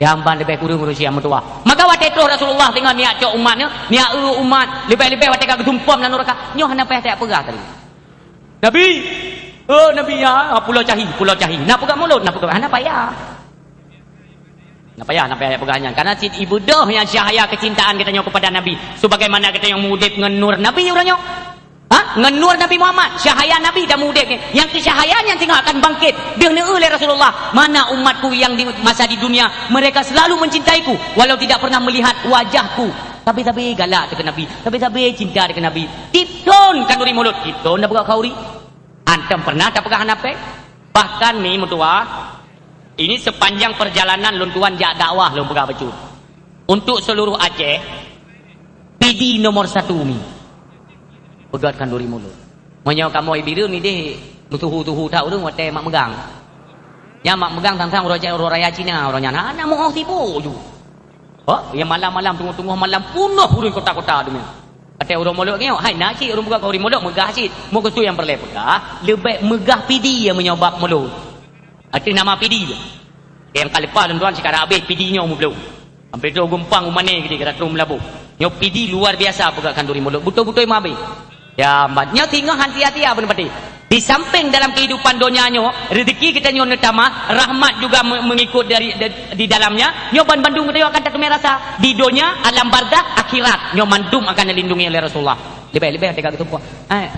[SPEAKER 1] yang ban lebih kurung urusi yang mutua maka waktu itu Rasulullah tinggal niat cok umatnya niat umat lebih-lebih waktu kagak tumpam dan neraka nyoh hana payah tak pegah tadi Nabi Nabi ya pulau cahi nak pegang mulut nak pegang hana payah pegahnya karena ibu dah yang cahaya kecintaan kita nyoh kepada Nabi sebagaimana kita yang mudip dengan nur Nabi urangnya ngenur Nabi Muhammad cahaya Nabi dah mudek yang cahayanya tinggal akan bangkit dengan oleh Rasulullah mana umatku yang di masa di dunia mereka selalu mencintaiku walau tidak pernah melihat wajahku tapi galak dengan Nabi tapi cinta dengan Nabi tipton kan dari mulut tipton dah pegang kauri antum pernah tak pegang hanape bahkan ni mutua ini sepanjang perjalanan luntuan jak dakwah lun pegang becu untuk seluruh Aceh PD nomor 1 mi pegatkan duri mulut. Menyo kamu ibiru ni deh tuhu tahu tu wate mak megang. Ya mak megang tang-tang orang raya Cina orangnya ana mau tipu ju. Yang malam-malam tunggu malam punuh urang kota-kota tu. Kata orang mulut ni, hai nak cik orang buka kau mulut megah cik. Mau kesu yang perle pegah, lebih megah PD yang menyobab mulut. Arti nama PD je. Yang kali lepas tuan sekarang habis PD nya belum. Hampir tu gumpang umane gede kata trum labu. Nyo PD luar biasa pegahkan duri mulut. Betul-betul mau habis. Ya, mbaknya tinggal hati-hati apa nanti. Di samping dalam kehidupan dunianya, rezeki kita nyo netama, rahmat juga mengikut di dalamnya. Nyo bandung kita akan tak merasa di dunia, alam barzakh, akhirat. Nyo mandum akan dilindungi oleh Rasulullah. Lebih tega gitu po.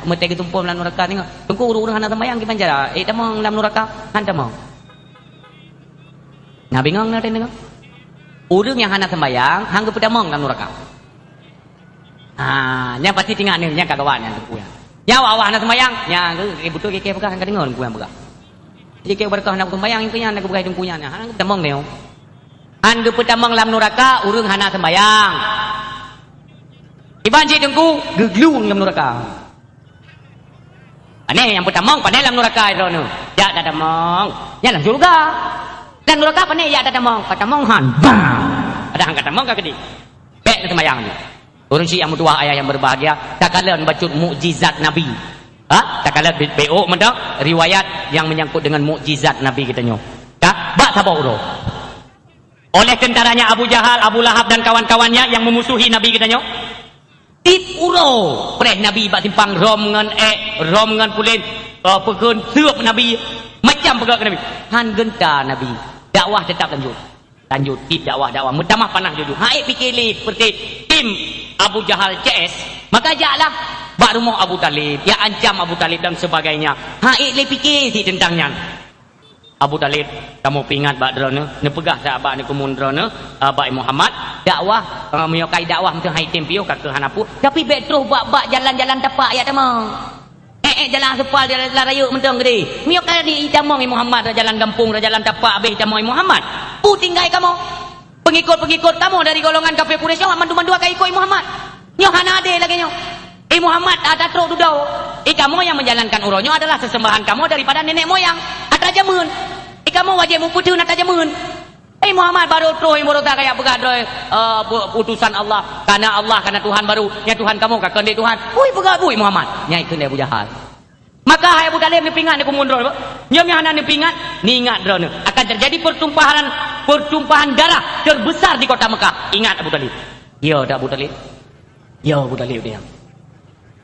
[SPEAKER 1] Mete gitu po dalam neraka ni. Tunggu urang hana sembayang di penjara. Tamang dalam neraka, han tamang. Nah bingung na rin nga. Urang yang hana sembayang, hangga pedamang dalam neraka. Nya pasti tinggal ni nya kagawan yang tu ya. Ya awak nak sembahyang, nya betul ke bukan kan dengar ku yang buka. Jadi ke berkah nak sembahyang itu nya nak buka hidung punya nya. Han tamang neo. Han ge petamang lam neraka urang hana sembahyang. Iban cik dengku geglung lam neraka. Aneh yang petamang pandai lam neraka itu nu. Ya dah tamang. Nya lam surga. Dan neraka pandai ya dah tamang. Patamang han. Ada angkat tamang ka gede. Bek sembahyang ni. Orang Syiah mutua ayah yang berbahagia, tak kala membaca mukjizat Nabi. Tak kala BO mendak riwayat yang menyangkut dengan mukjizat Nabi katanya. Bak saboro. Oleh tentaranya Abu Jahal, Abu Lahab dan kawan-kawannya yang memusuhi Nabi katanya. Tipuro preh Nabi bak simpang rom ngan pulin pekeun seup Nabi macam pegak Nabi. Han genta Nabi. Dakwah tetap lanjut. Tip dakwah mutamah panah dulu. Haik fikir seperti tim Abu Jahal CS, maka ajaklah bak rumah Abu Talib, ya ancam Abu Talib dan sebagainya. Haik le fikir si tentangnya. Abu Talib, kamu pingat bak drone, ne pegah sahabat ne kumun drone, bak Muhammad dakwah, menyokai dakwah macam hai tempio kat ke hanapu, tapi bek terus bak jalan-jalan tapak ya tamang. Jalan sepal jalan raya mentang gede. Mio kan di tamang Muhammad jalan kampung jalan tapak be tamang Muhammad. Pu tinggal kamu. Pengikut-pengikut kamu dari golongan kafir Quraisy mandu-mandu akan ikut Muhammad. Nyo hana ade lagi nyo. Muhammad ada truk dudau. Kamu yang menjalankan uronyo adalah sesembahan kamu daripada nenek moyang. Ada jamun. Kamu wajib memputuh nak jamun. Muhammad baru terus yang baru tak kayak begadoi putusan Allah karena Tuhan baru ya Tuhan kamu kakak kehendak Tuhan. Begadoi Muhammad. Nyai kehendak Abu Jahal. Maka hai Abu Talib ni pingat ni kumundro. Nyom yang hana ni pingat, ni ingat drone. Akan terjadi pertumpahan darah terbesar di kota Mekah. Ingat Abu Talib. Ya dak Abu Talib. Ya Abu Talib dia.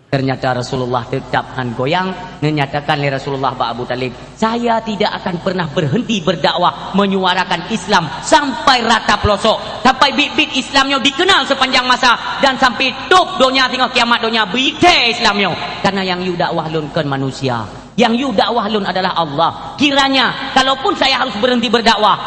[SPEAKER 1] Ternyata Rasulullah tetap goyang menyatakan oleh Rasulullah ba Abu Talib, saya tidak akan pernah berhenti berdakwah menyuarakan Islam sampai rata pelosok, sampai bit-bit Islamnya dikenal sepanjang masa dan sampai top dunia tengok kiamat dunia bite Islamnya. Karena yang you dakwah lun kan manusia, yang you dakwah lun adalah Allah. Kiranya kalaupun saya harus berhenti berdakwah,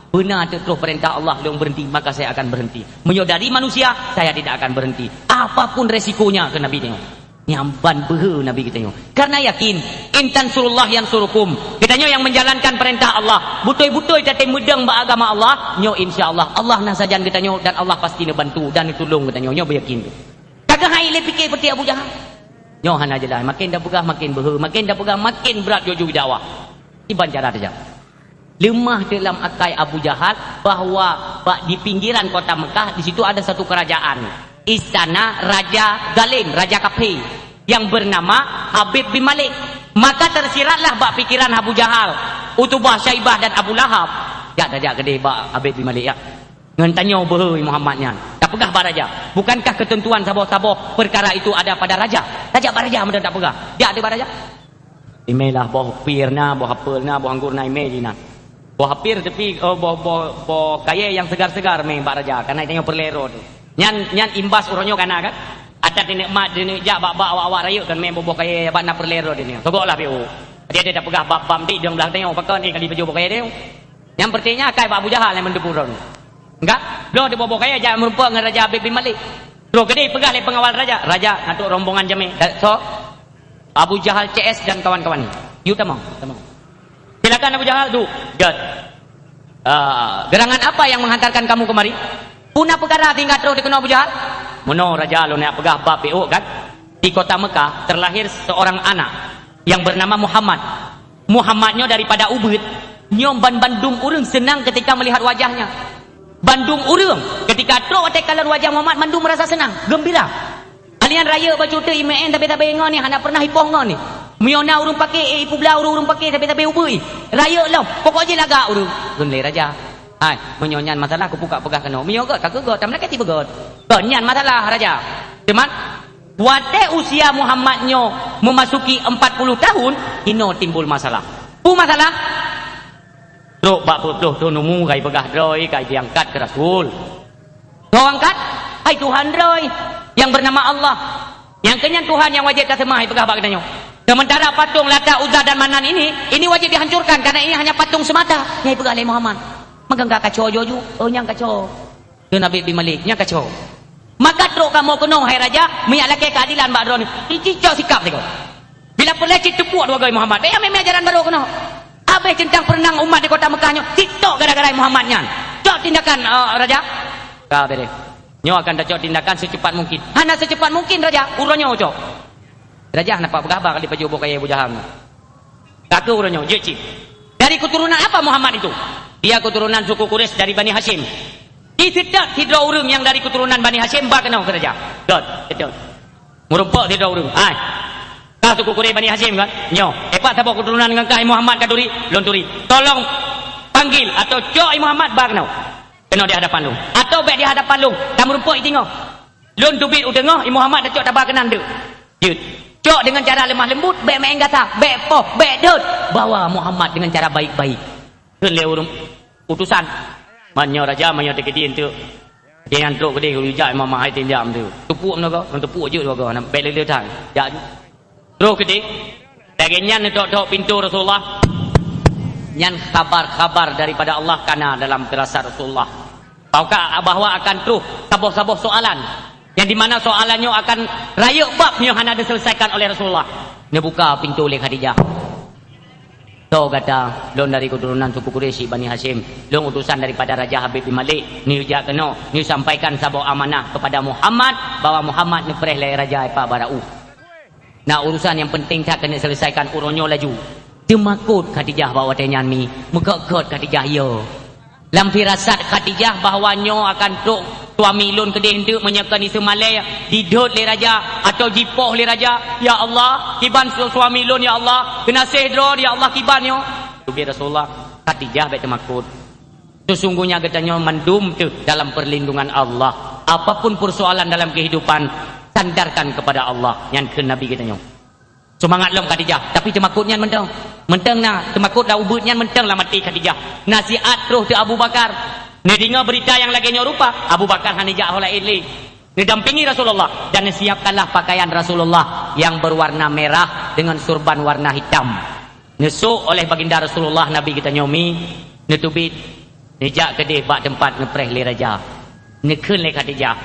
[SPEAKER 1] benar terus perintah Allah lun berhenti, maka saya akan berhenti. Menyodari manusia, saya tidak akan berhenti. Apapun resikonya ke Nabi tengok. Nyamban behe Nabi kita nyo. Karena yakin intan surullah yang surukum. Kita nyo yang menjalankan perintah Allah. Butoi-butoi tadi mudeng ba agama Allah. Nyo insyaallah Allah nak sajan kita nyo dan Allah pasti bantu dan tolong kita nyo. Nyo beryakin tu. Kagak hai le fikir seperti Abu Jahal. Nyo hana jalan makin dah pegah makin behe, makin dah pegah makin berat jojo dakwah. Iban cara saja. Lemah dalam akal Abu Jahal bahawa di pinggiran kota Mekah di situ ada satu kerajaan. Istana Raja Galim, Raja Kafir yang bernama Habib bin Malik. Maka tersiratlah bak pikiran Abu Jahal, Utubah, Syaibah dan Abu Lahab. Ya raja gede bak Habib bin Malik ya. Ngan tanya behe Muhammadnya. Tak pegah ba raja. Bukankah ketentuan sabah-sabah perkara itu ada pada raja? Raja ba raja mendak pegah. Ya ada ba raja. Imelah boh pirna, boh apelna, boh anggurna imelina. Boh hapir tapi boh kaya yang segar-segar me ba raja karena tanya perlero tu. Nyan imbas uronyo kana kan atat ni mak ni jak bak awak rayuk kan mem boboh kaya bak na perlero dia. Togoklah PO. Dia ada pegah bam di dong belah tengok pakon ni kali baju kaya dia. Yang pentingnya kai Abu Jahal yang mendepuron. Enggak, lo di boboh kaya jak merupa dengan Raja Habib bin Malik. Bro gede pegah le pengawal raja. Raja ngatuk rombongan jame. So Abu Jahal CS dan kawan-kawan ni. You tamang. Silakan Abu Jahal tu. God. Gerangan apa yang menghantarkan kamu kemari? Puna perkara tinggal terus dikenal Abu Jahal. Mono raja lo nak pegah bab PO kan. Di kota Mekah terlahir seorang anak yang bernama Muhammad. Muhammadnya daripada Ubud. Nyom bandung urang senang ketika melihat wajahnya. Bandung urang ketika terus kalau wajah Muhammad bandung merasa senang, gembira. Alian raya baca tu imen tapi ngau ni hendak pernah hipoh ngau ni. Miona urung pakai ipu belah urung pakai tapi ubui. Raya lo pokoknya lagak urung. Gunle raja. Hai, menyonyan masalah aku buka pegah kena. Menyogot tak kegot, tak mereka tiba got. Benyan masalah raja. Cuman Wate usia Muhammadnya memasuki 40 tahun, ino timbul masalah. Masalah. Truk bak putuh tu numu kai pegah droi kai diangkat ke Rasul. Kau angkat, hai Tuhan droi yang bernama Allah. Yang kenyan Tuhan yang wajib kita sembah, hai pegah bak katanya. Sementara patung Lata, Uzza dan Manan ini wajib dihancurkan karena ini hanya patung semata. Hai pegah oleh Muhammad. Maka enggak kacau joju, nyang kacau. Tu Nabi bin Malik nya kacau. Maka truk kamu kuno hai raja, minyak laki keadilan bak drone. Cicau sikap tengok. Bila pelecit tepuk dua gay Muhammad. Memang ajaran baru kuno. Habis tentang perenang umat di kota Mekahnya, tiktok gara-gara Muhammadnya. Cok tindakan raja. Kau beri. Nyo akan cok tindakan secepat mungkin. Hana secepat mungkin raja. Uronyo cok. Raja nampak bergabar kali baju bokai Abu Jahal. Kaku uronyo, jeci. Dari keturunan apa Muhammad itu? Dia keturunan suku Quraisy dari Bani Hashim. Tidak orang yang dari keturunan Bani Hashim bak kenal ke raja. Dot. Merupok tidak orang. Kau suku Quraisy Bani Hashim kan? Nyo, epak siapa keturunan dengan kai Muhammad kaduri, lonturi. Tolong panggil atau cok Muhammad bak kenal. Kenal di hadapan lu. Atau baik di hadapan lu. Kamu rumput tengok. Lon tubit utengah Muhammad dah cok tabak kenan tu. Jut. Cok dengan cara lemah lembut, baik main gata, baik poh, baik dot. Bawa Muhammad dengan cara baik-baik. Kun leu utusan. Manyo raja manyo tekedi tu. Jangan truk gede hujak Imam Mahai tinjam tu. Tepuk mana kau? Tepuk je tu kau. Nak beli letan. Jak. Truk gede. Daginyan tok pintu Rasulullah. Nyan kabar-kabar daripada Allah kana dalam terasa Rasulullah. Bahwa akan terus sabuh-sabuh soalan. Yang di mana soalannya akan raya bab yang hanya diselesaikan oleh Rasulullah. Dia buka pintu oleh Khadijah. So kata, lon dari keturunan suku Quraisy Bani Hashim, lon utusan daripada Raja Habib bin Malik, ni ujak kena, ni sampaikan sabuh amanah kepada Muhammad bahwa Muhammad ni pereh lai raja apa barau. Nah urusan yang penting tak kena selesaikan uronyo laju. Temakut Khadijah bahawa tenyan mi, mekekot Khadijah yo. Lam firasat Khadijah bahawa nyo akan tuk suami lun kedih tu menyekan isu malai didot le raja atau jipoh le raja. Ya Allah, kiban suami lun ya Allah, kena sehdro ya Allah kiban yo. Tubi Rasulullah Khadijah baik temakut. Sesungguhnya katanya mendum tu dalam perlindungan Allah. Apapun persoalan dalam kehidupan sandarkan kepada Allah. Yang ke Nabi katanya. Semangat lom Khadijah, tapi temakutnya mentang. Mentang nah, temakut dah ubutnya mentang lah mati Khadijah. Nasihat terus ke Abu Bakar. Ni dengar berita yang lagi nyorupa, Abu Bakar hanijak oleh ini. Ni dampingi Rasulullah dan siapkanlah pakaian Rasulullah yang berwarna merah dengan surban warna hitam. Nesuk oleh baginda Rasulullah Nabi kita nyomi, netubit nijak kedih bak tempat ngepreh le raja. Nekun le Khadijah.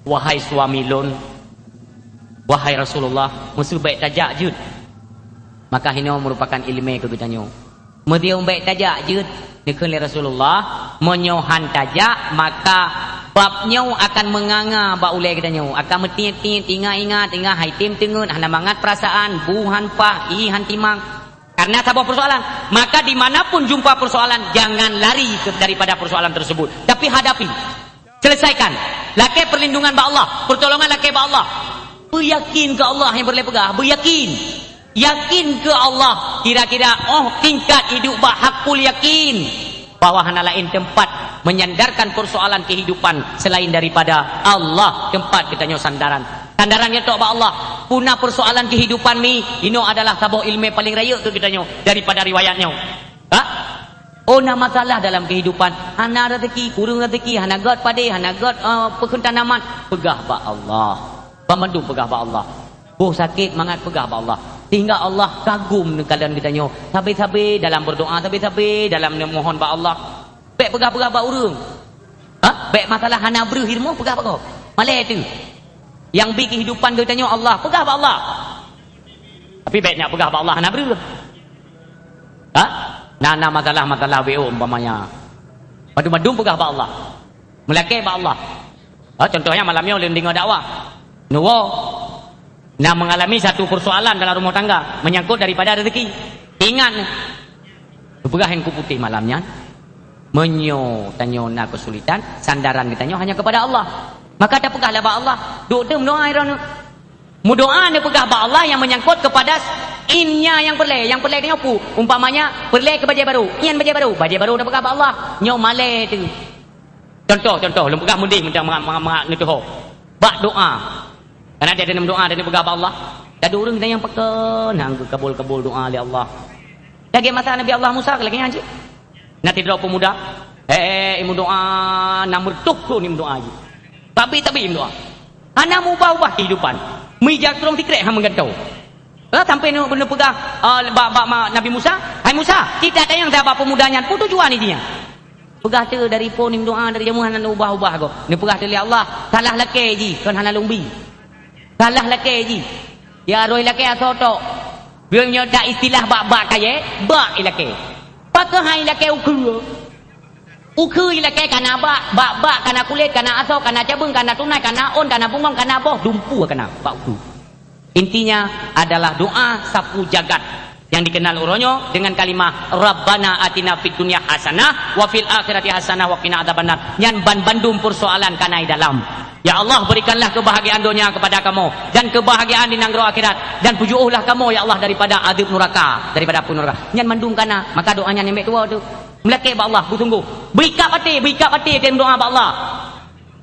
[SPEAKER 1] Wahai suami lun, wahai Rasulullah, musuh baik tajak jud. Maka ini merupakan ilmu kegutannya. Medium baik tajak jud. Nekun le Rasulullah, menyohan tajak, maka babnya akan menganga bak ulai katanya. Akan metit-tit, ingat-ingat, hai tim tengut, hana mangat perasaan, buhan pah, ihan timang. Karena sebuah persoalan. Maka dimanapun jumpa persoalan, jangan lari daripada persoalan tersebut. Tapi hadapi. Selesaikan. Lakai perlindungan ba Allah, pertolongan lakai ba Allah. Beryakin ke Allah yang boleh pegah, beryakin. Yakin ke Allah, kira-kira tingkat hidup ba hakul yakin bahwa hana lain tempat menyandarkan persoalan kehidupan selain daripada Allah, tempat kita nyo sandaran. Sandaran yang tok ba Allah. Punah persoalan kehidupan mi, ino adalah sabuh ilmu paling raya tu kita nyo daripada riwayatnya. Ona masalah dalam kehidupan, hana rezeki, kurang rezeki, hana god pade, hana god perkentanaman, pegah ba Allah. Pamandu pegah ba Allah. Oh sakit mangat pegah ba Allah. Sehingga Allah kagum dengan kalian kita nyo. Sabi-sabi dalam berdoa, sabi-sabi dalam mohon ba Allah. Baik pegah-pegah ba urang. Baik masalah hana berhirmu pegah ba kau. Malai tu. Yang bi kehidupan kita nyo Allah, pegah ba Allah. Tapi baiknya pegah ba Allah hana ber. Nana masalah-masalah WO umpamanya. Madu-madu pegah ba Allah. Melakai ba Allah. Contohnya malamnya ulun dengar dakwah. Nuwo nak mengalami satu persoalan dalam rumah tangga menyangkut daripada rezeki. Ingat pegahin ku putih malamnya. Menyo tanyo nak kesulitan, sandaran kita nyo hanya kepada Allah. Maka dah pegahlah ba Allah. Duk dem doa irana. Mu doa ne pegah ba Allah yang menyangkut kepada innya yang perle dia pu. Umpamanya perle ke baju baru. Ian baju baru dah pegah ba Allah. Nyo male tu. Contoh lem pegah mundih mentang mengak nutuh. Bak doa. Karena dia ada doa, dia bergabah Allah. Ada orang yang pakai nang kabul-kabul doa oleh Allah. Lagi masa Nabi Allah Musa lagi ngaji. Nanti drop pemuda. Imu doa nomor tuh ni doa aja. Tapi imu doa. Ana mu ubah kehidupan. Mijak terong tikrek hang menggantau. Sampai nu benar pegang Nabi Musa. Hai Musa, kita ada yang dah pemudanya. Pun tujuan ni dia. Pegah tu dari pun ni doa dari jamuan hana ubah-ubah ko. Ni pegah tu li Allah. Salah laki ji kan hana lumbi. Salah laki ji. Ya roi laki asoto. Bilnya dak istilah bak kaye, bak ilake. Pakai hai laki ukur. Ukur ilake kana bak kana kulit kana aso kana cabung kana tunai kana on kana bungong kana boh dumpu kana bak ukur. Intinya adalah doa sapu jagat yang dikenal uronyo dengan kalimah Rabbana atina fid dunya hasanah wa fil akhirati hasanah wa qina adzabannar. Yan bandum persoalan kanai dalam. Ya Allah, berikanlah kebahagiaan dunia kepada kamu dan kebahagiaan di nanggro akhirat dan pujuhlah kamu ya Allah daripada azab neraka, daripada api neraka. Yan mandum kana, maka doanya nemek tua tu. Melake ba Allah, sungguh. Berikat pati dalam doa ba Allah.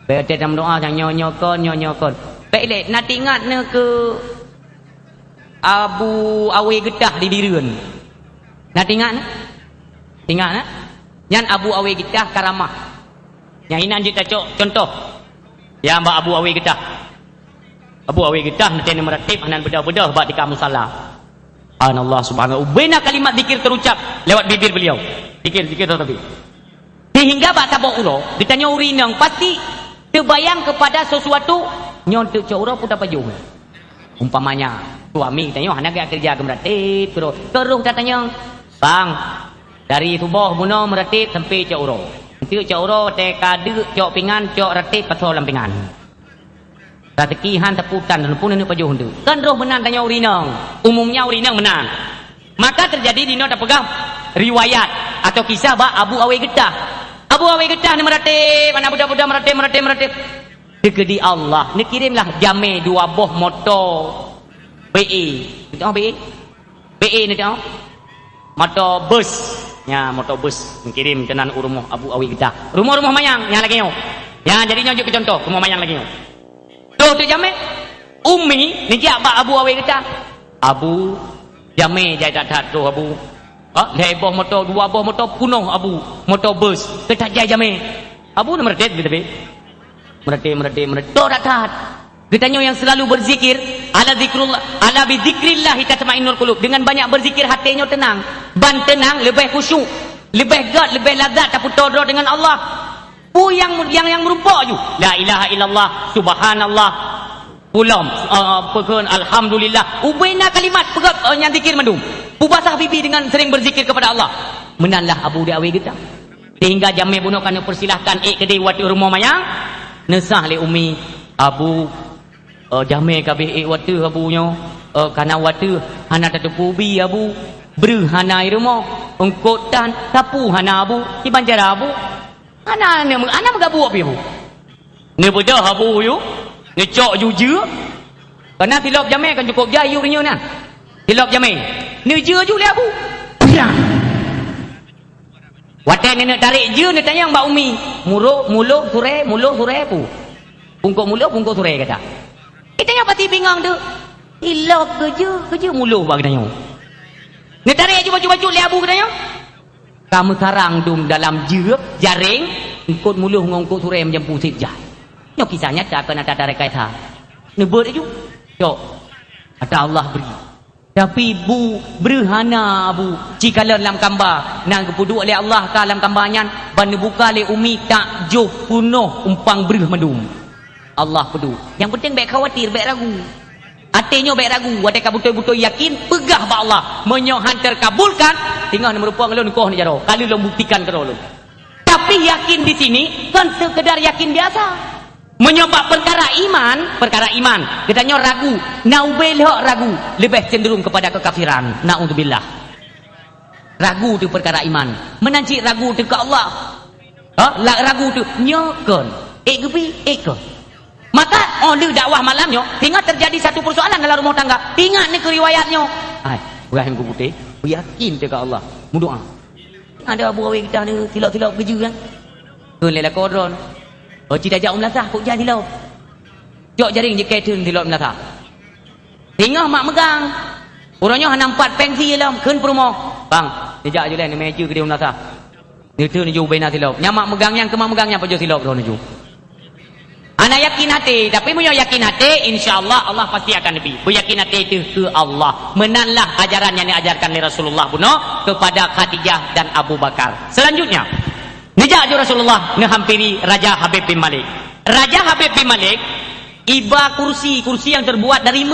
[SPEAKER 1] Bete dalam doa yang nyonyokon. Baik, nak ingat ne ke Abu Awe Gedah di Direun. Nak ingat ne? Ingat ne? Yan Abu Awe Gedah karamah. Yang ini anjir tak contoh. Ya Mbak Abu Awe Gedah. Abu Awe Gedah nanti ni meratib hanan bedah-bedah bak di kamusala. Allah subhanahu wa ta'ala. Kalimat zikir terucap lewat bibir beliau. Zikir tetapi. Sehingga bak tabok ulo, ditanya urinang pasti terbayang kepada sesuatu nyontek coro pun dapat jauh. Umpamanya suami tanya hana gak kerja meratib terus tanya bang dari subuh buno meratib sampai coro. Nanti coro te kadu cok pingan cok ratib pasal lampingan. Rezeki han taputan dan pun ini pajuh tu. Kan roh menang tanya urinang. Umumnya urinang menang. Maka terjadi di nota pegang riwayat atau kisah ba Abu Awe Gedah. Abu Awe Gedah ni meratib, anak budak-budak meratib. Dikedi Allah, ni kirimlah jame 2 boh motor BE. Tahu BE? BE ni tahu? Motor bus. Ya, motor bus mengirim tenan rumah Abu Awi Gedah. Rumah-rumah mayang yang lagi yo. Ya, jadinya juga contoh rumah mayang lagi yo. Tu jame Umi ni jak ba Abu Awi Gedah. Abu jame jai tak tu Abu. Leboh motor 2 boh motor punuh Abu, motor bus. Ketak jai jame. Abu nak meredit tapi meredit tu dak. Ditanya yang selalu berzikir, ala zikrullah, ala bi zikrillah tatma'innul qulub. Dengan banyak berzikir hatinya tenang. Ban tenang lebih khusyuk, lebih gad, lebih lazat tak putodro dengan Allah. Pu yang merupa ju. La ilaha illallah, subhanallah. Pulam, alhamdulillah. Ubena kalimat pegat yang zikir mandum. Pu basah pipi dengan sering berzikir kepada Allah. Menanlah Abu Dawi kita. Sehingga jamai bunuh kana persilahkan kedai wati rumah mayang. Nesah le umi Abu jamai kabeh watu abunya kana watu hana tatupubi abu berhana irmo engkotan tapu hana abu di banjara abu ana magabu api abu ne bodah abu yu ne cok juju kana tilop jamai kan cukup jayu rinyo na tilop jamai ne je ju le abu watan ne tarik je ne tanya mbak umi muluh sure pu pungkuk muluh pungkuk sure kata. Itanya pati bingung tu. Ilok kerja muluh bang katanya. Ni tarik baju-baju le abu katanya. Kamu sarang dum dalam jaring ikut muluh ngongkut sore macam pusing jah. Nyo kisahnya tak kena tak tarik kaita. Ni ber ju. Yo. Ada Allah beri. Tapi bu berhana abu. Jika dalam gambar nang kepuduk oleh Allah ke dalam gambarnya ban buka le umi tak juh punuh umpang berh mandum. Allah pedu. Yang penting baik khawatir, baik ragu. Hatinya baik ragu. Wadai betul-betul yakin, pegah ba Allah. Menyohan terkabulkan. Tinggal merupakan lu koh ni jaro. Kali lu buktikan ke lu. Tapi yakin di sini kan sekedar yakin biasa. Menyebab perkara iman. Katanya ragu. Naubelok ragu. Lebih cenderung kepada kekafiran. Na'udzubillah. Ragu tu perkara iman. Menanci ragu tu ke Allah. Ragu tu nyokon. Ekon. Maka oleh dakwah malamnya tinggal terjadi satu persoalan dalam rumah tangga. Ingat ni ke riwayatnya. Ibrahim ku putih yakin dekat Allah. Berdoa. Ada Abu Awi kita ni tilap-tilap kerja kan. Lelah kodron. Cita jak umlasah kok jadi lau. Jok jaring je ketun tilok melata. Tengah mak megang. Orangnya hanya 4 pensi lah. Keun perumah. Bang, sejak je lah ni meja ke dia melata. Dia tu nuju bina tilok. Nyamak megang yang kemak megangnya apa je tilok dah nuju. Anak yakin hati, tapi punya yakin hati, insya-Allah Allah pasti akan lebih. Beryakin hati itu ke Allah. Menanlah ajaran yang diajarkan oleh Rasulullah buno kepada Khadijah dan Abu Bakar. Selanjutnya, nejak je Rasulullah menghampiri Raja Habib bin Malik. Raja Habib bin Malik iba kursi yang terbuat dari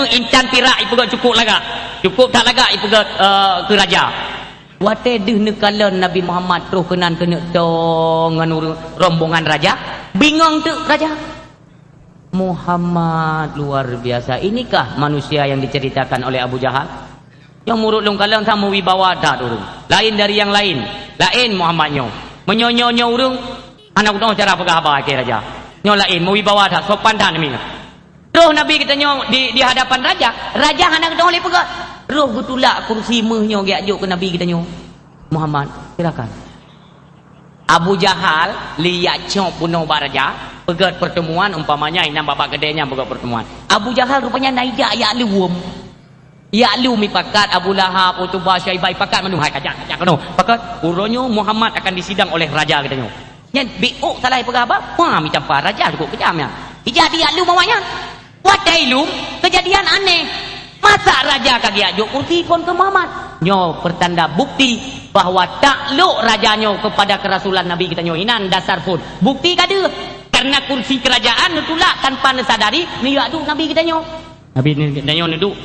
[SPEAKER 1] intan pirak ibu cukup laga. Cukup tak laga ibu ke raja. Wate deh nekalan Nabi Muhammad terus kena dong rombongan raja. Bingung tu raja. Muhammad luar biasa. Inikah manusia yang diceritakan oleh Abu Jahal? Yang murut long kalang sama wibawa dah urung. Lain dari yang lain. Lain Muhammadnya. Menyonyo urung. Anak tahu cara pegang apa ke raja. Nyo lain wibawa dah sopan dah ni. Terus Nabi katanya di hadapan raja. Raja anak tahu boleh pegang. Roh betulak kursi mehnya giak ke Nabi katanya. Muhammad, silakan. Abu Jahal lihat cok bunuh baraja, pegat pertemuan umpamanya inam bapak gedenya pegat pertemuan. Abu Jahal rupanya naija ya luum. Ya lu mi pakat Abu Lahab, Utbah, Syaibah pakat manu hai kajak kano. Pakat uronyo Muhammad akan disidang oleh raja katanya. Nyen biuk salah pegang apa? Wah mi campar raja cukup kejamnya. Jadi ya lu mamanya. Wadai lu kejadian aneh. Masa raja kagak ajuk kursi kon ke Muhammad. Nyo pertanda bukti bahwa takluk rajanya kepada kerasulan Nabi kita nyohinan dasar pun. Bukti kada. Karena kursi kerajaan nutulak tanpa nesadari ni adu Nabi kita nyo. Nabi ni nyo neduk.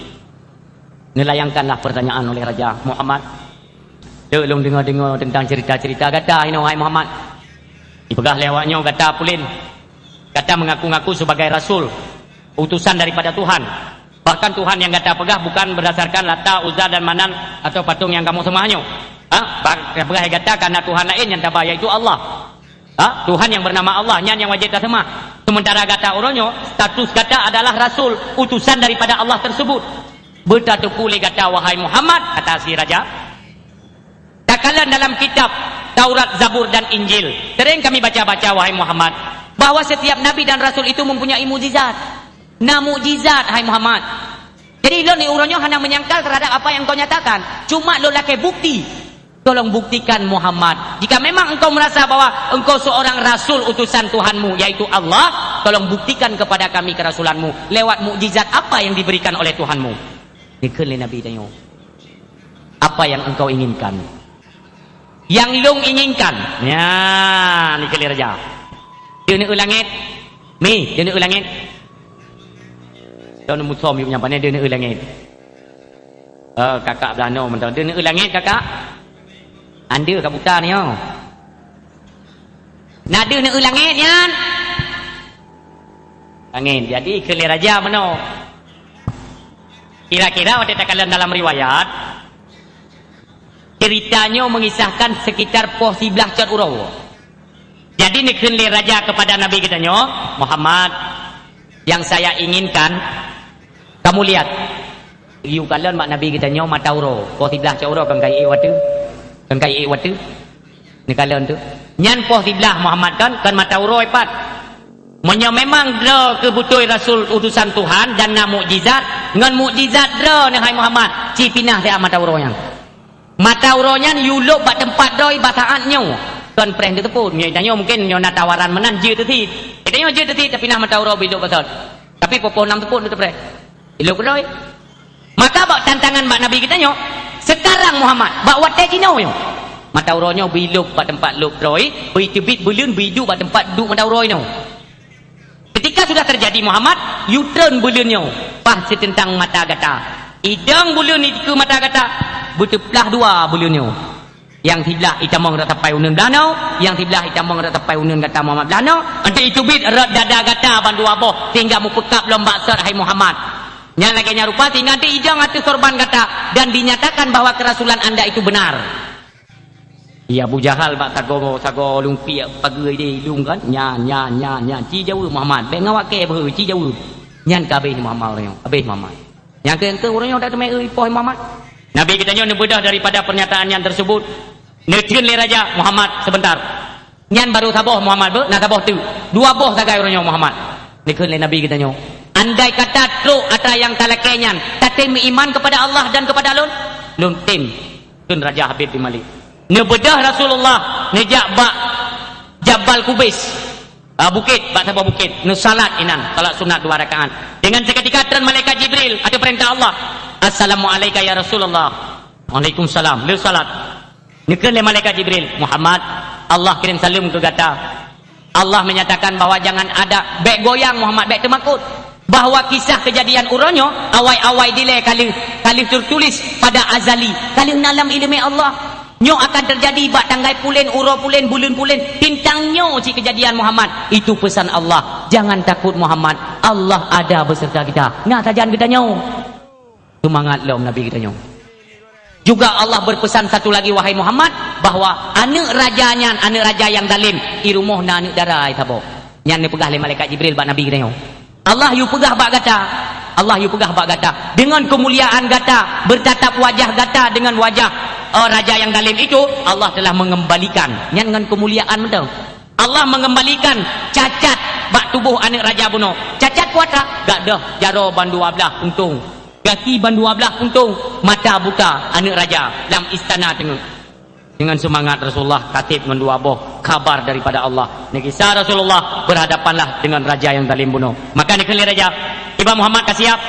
[SPEAKER 1] Nelayangkanlah pertanyaan oleh Raja Muhammad. Dek long dengar tentang cerita-cerita kata ino hai Muhammad. Dipegah lewatnya kata pulin. Kata mengaku-ngaku sebagai rasul, utusan daripada Tuhan. Bahkan Tuhan yang kata pegah bukan berdasarkan Lata, Uzza dan Manan atau patung yang kamu sembahnya. Pegah kata karena Tuhan lain yang tabah yaitu Allah. Tuhan yang bernama Allah yang wajib kita sembah. Sementara kata orangnya status kata adalah rasul, utusan daripada Allah tersebut. Bertatuku le kata wahai Muhammad kata si raja. Takalan dalam kitab Taurat, Zabur dan Injil. Sering kami baca-baca wahai Muhammad bahwa setiap nabi dan rasul itu mempunyai mukjizat. Mukjizat hai Muhammad. Jadi lo ni orangnya hanya menyangkal terhadap apa yang kau nyatakan. Cuma lo laki bukti. Tolong buktikan Muhammad. Jika memang engkau merasa bahwa engkau seorang rasul utusan Tuhanmu yaitu Allah, tolong buktikan kepada kami kerasulanmu lewat mukjizat apa yang diberikan oleh Tuhanmu. Dikeli Nabi tanya. Apa yang engkau inginkan? Yang long inginkan. Ya, dikeli raja. Dia nak ulangit. Dia nak ulangit. Dia nak musom punya pandai dia nak ulangit. Kakak belano mentang dia nak ulangit kakak. Anda kat buta ni oh. Nak dia nak ulangit nyan. Angin. Jadi keli raja mana? Kira-kira waktu takalan dalam riwayat ceritanya mengisahkan sekitar poh 11 cat urau. Jadi ni keli raja kepada Nabi katanya, Muhammad, yang saya inginkan kamu lihat. Riu kalian mak Nabi katanya mata urau. Poh 11 cat urau kan kai watu. Kan kai watu. Ni kalian tu. Nyan poh 11 Muhammad kan mata urau epat. Monya memang dra kebutuh rasul utusan Tuhan dan na mukjizat ngan mukjizat dra ni hai Muhammad ci pinah dia mata uronya yuluk bak tempat doi bataannya kan preh dia tepun nya tanya mungkin nya nak tawaran menan je teti tanya je teti tapi pinah mata uro biluk pasal tapi popo 6 tepun tu preh iluk doi maka bak tantangan bak Nabi kita nyo sekarang Muhammad bak wate cino yo mata uronya biluk bak tempat luk doi bi tebit belun bidu bak tempat duk mata uroi no. Ketika sudah terjadi Muhammad, U-turn bulunnya. Pasti tentang mata gata. Idang bulun itu mata gata. Beteplah dua bulunnya. Yang sebelah itamong rata pai unun danau, yang sebelah itamong rata pai unun gata Muhammad danau. Nanti itu bit rat dada gata bandu aboh sehingga mupekap lomba sar hai Muhammad. Yang lagi rupa sehingga nanti idang atas sorban gata dan dinyatakan bahwa kerasulan Anda itu benar. Ya Abu Jahal bak sago lumpi pagi dia hidung kan nya ci jauh Muhammad be ngawak ke ber ci jauh nyan ka be Muhammad orang habis Muhammad yang ke orangnya dak temai euy poh Muhammad Nabi kita nyo bedah daripada pernyataan yang tersebut neutreun le raja Muhammad sebentar nyan baru saboh Muhammad be nak saboh tu dua boh sagai orangnya Muhammad Nikun le Nabi kita nyo. Andai kata truk ada yang talakenyan, tatim iman kepada Allah dan kepada Lun, Lun tim, Tun Raja Habib bin Malik. Nebedah Rasulullah, nejak bak Jabal Kubais. Bukit, bak sabah bukit. Nu salat inan, salat sunat 2 rakaat. Dengan seketika turun malaikat Jibril, ada perintah Allah. Assalamualaikum ya Rasulullah. Waalaikumsalam. Le salat. Nikun le malaikat Jibril, Muhammad, Allah kirim salam ke gata. Allah menyatakan bahawa jangan ada bek goyang Muhammad, bek termakut. Bahawa kisah kejadian uronyo awai-awai dile kali tertulis pada azali kali dalam ilmu Allah nyo akan terjadi bak tanggai pulen uro pulen bulan pulen tintang nyo si kejadian Muhammad. Itu pesan Allah, jangan takut Muhammad, Allah ada beserta kita. Nah kajian kita nyo semangat lom Nabi kita nyo. Juga Allah berpesan satu lagi, wahai Muhammad, bahawa anak rajanya, anak raja yang zalim di rumah na anak darai tabo yang dipegah oleh malaikat Jibril bak Nabi kita nyo. Allah yu pegah bak gata, Allah yu pegah bak gata dengan kemuliaan gata, bertatap wajah gata dengan wajah raja yang zalim itu. Allah telah mengembalikan dengan kemuliaan betul. Allah mengembalikan cacat bak tubuh anak raja buno. Cacat kuat gak dah jaro ban 12 untung, kaki ban 12 untung, mata buta anak raja dalam istana dengan semangat Rasulullah katib dengan 2 boh kabar daripada Allah. Ni kisah Rasulullah berhadapanlah dengan raja yang zalim bunuh. Maka ni kali raja Ibu Muhammad kasih siap.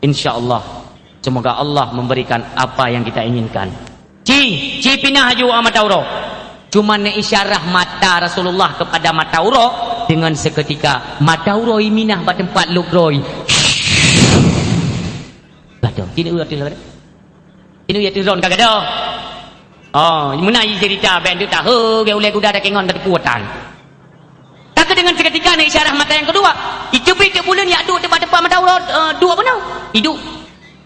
[SPEAKER 1] InsyaAllah semoga Allah memberikan apa yang kita inginkan. Ci pinah haju Matauro. Cuma ni isyarah mata Rasulullah kepada Matauro dengan seketika Matauro iminah pada tempat lugroi. Gaduh, tidak urat tu. Ini ya turun kagak dah. Oh, menai cerita band tu tak ge oleh kuda ada kengon dari kuatan. Tak dengan seketika ni isyarah mata yang kedua. Itu bulan ya duk tempat-tempat mata urut 2 benar. Hidup.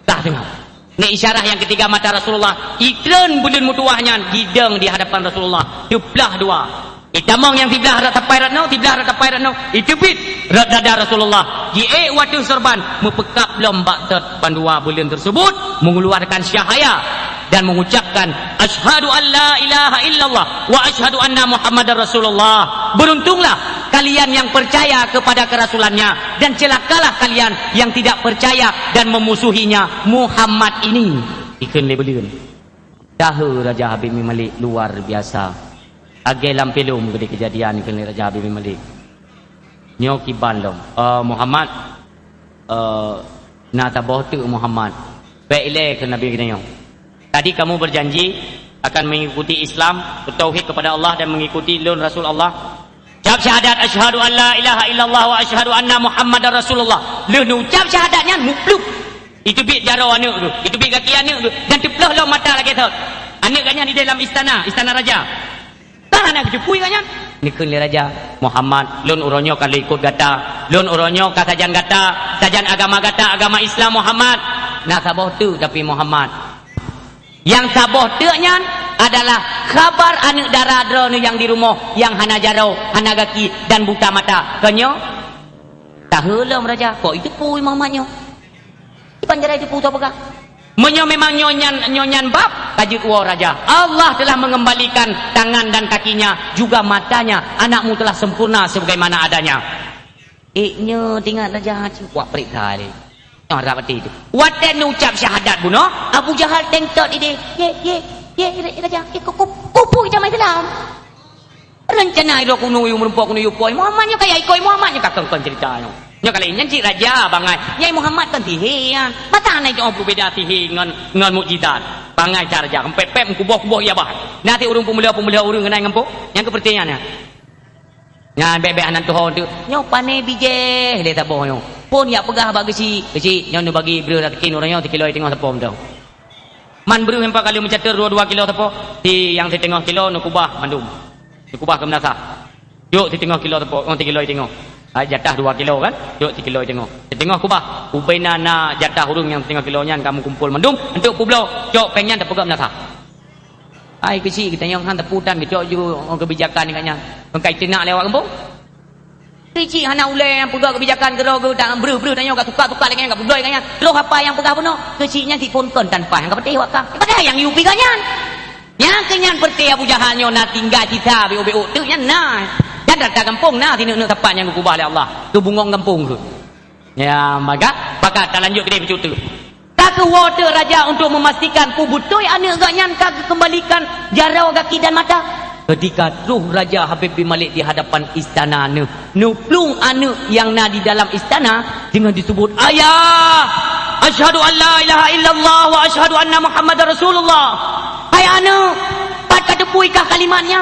[SPEAKER 1] Tak dengar. Ni isyarah yang ketiga mata Rasulullah. Iklan bulan mutuahnya hidang di hadapan Rasulullah. Duplah 2. Itamang yang tiblah rat tapai rat no, tiblah rat tapai rat no. Itu rat dada Rasulullah. Di waktu serban mepekap lembak pandua bulan tersebut mengeluarkan syahaya dan mengucapkan asyhadu an la ilaha illallah wa asyhadu anna muhammadar rasulullah. Beruntunglah kalian yang percaya kepada kerasulannya dan celakalah kalian yang tidak percaya dan memusuhinya Muhammad ini. Ikan lebelun tahu Raja Habib bin Malik luar biasa. Age lampilum gede kejadian ikan Raja Habib bin Malik nyoki bandom Muhammad nata bohtu Muhammad baiklah ke Nabi kita nyong. Tadi kamu berjanji akan mengikuti Islam, bertauhid kepada Allah dan mengikuti lun Rasul Allah. Ucap syahadat asyhadu an la ilaha illallah wa asyhadu anna muhammadar rasulullah. Lun ucap syahadatnya mupluk. Itu bit jaro anak tu, itu bit kaki anak tu dan teplah lo mata lagi tu. Anak kanya di dalam istana raja. Tak anak kepui kanya. Nikun li raja Muhammad lun uronyo kalau ikut gata, lun uronyo kasajan gata, sajan agama gata, agama Islam Muhammad. Nak sabah tu tapi Muhammad yang saboh teknya adalah khabar anak daradra yang di rumah yang hana jaro, hana gaki dan buta mata. Kenyo tahulam raja kok itu pui mamanya. Panjara itu putu apakah? Menyo memang nyonyan bab kajut wa raja. Allah telah mengembalikan tangan dan kakinya juga matanya. Anakmu telah sempurna sebagaimana adanya. Iknya tinggal raja buat periksa ni. Rapati itu. Watan ucap syahadat bunuh. Abu Jahal tengtok ide. Ye raja. Kupu kita mai dalam. Rencana iro kuno yu merempuak kuno yu poi. Muhammadnya kayak ikoi Muhammadnya kakang kon ceritanya. Nya kali nyanci raja bangai. Nyai Muhammad kan tihian. Mata naik oh berbeda tihi ngan mukjizat. Bangai cara raja. Pepep kuboh ya bah. Nanti urung pemulia urung kena ngampo. Yang kepercayaannya. Nya bebek anan Tuhan tu. Nyo pane bije dia taboh nyo. Pun ya pegah bagi kecil nyo bagi bro tak kin orangnya 3 kilo tengok tepom dah. Man bro hempa kali mencater 2 kilo tepo di yang tengok kilo no kubah mandum. Di kubah ke menasa. Yuk di tengok kilo tepo 3 kilo tengok. Jatah 2 kilo kan? Yuk 3 kilo tengok. Di tengok kubah. Ubena na jatah hurung yang tengok kilonya kamu kumpul mandum untuk publo. Jok pengyan tepegam menasa. Ai kecil kita yang han teputan ke jok ju kebijakan nikanya. Bengkai tenak lewat kampung. Kecil hana ulai yang pegang kebijakan gerak tak bru tanya kat tukar dengan kat budoi kanya. Loh apa yang pegang puno? Kecilnya diponton tanpa yang kapatih wakah. Pada yang yupi kanyan. Yang kenyan perti Abu Jahalnya nak tinggal kita BO tu nya nah. Dan datang kampung nah tinu tempat yang kubah oleh Allah. Tu bungong kampung tu. Ya, maka pakat tak lanjut ke dia bercuta. Kaka water raja untuk memastikan pubutoi anak agaknya kaka kembalikan jarau kaki dan mata. Ketika ruh Raja Habib bin Malik di hadapan istana nuplung anak yang di dalam istana dengan disebut ayah asyhadu an la ilaha illallah wa asyhadu anna muhammadar rasulullah. Hai anak, pat kadepuikah kalimatnya?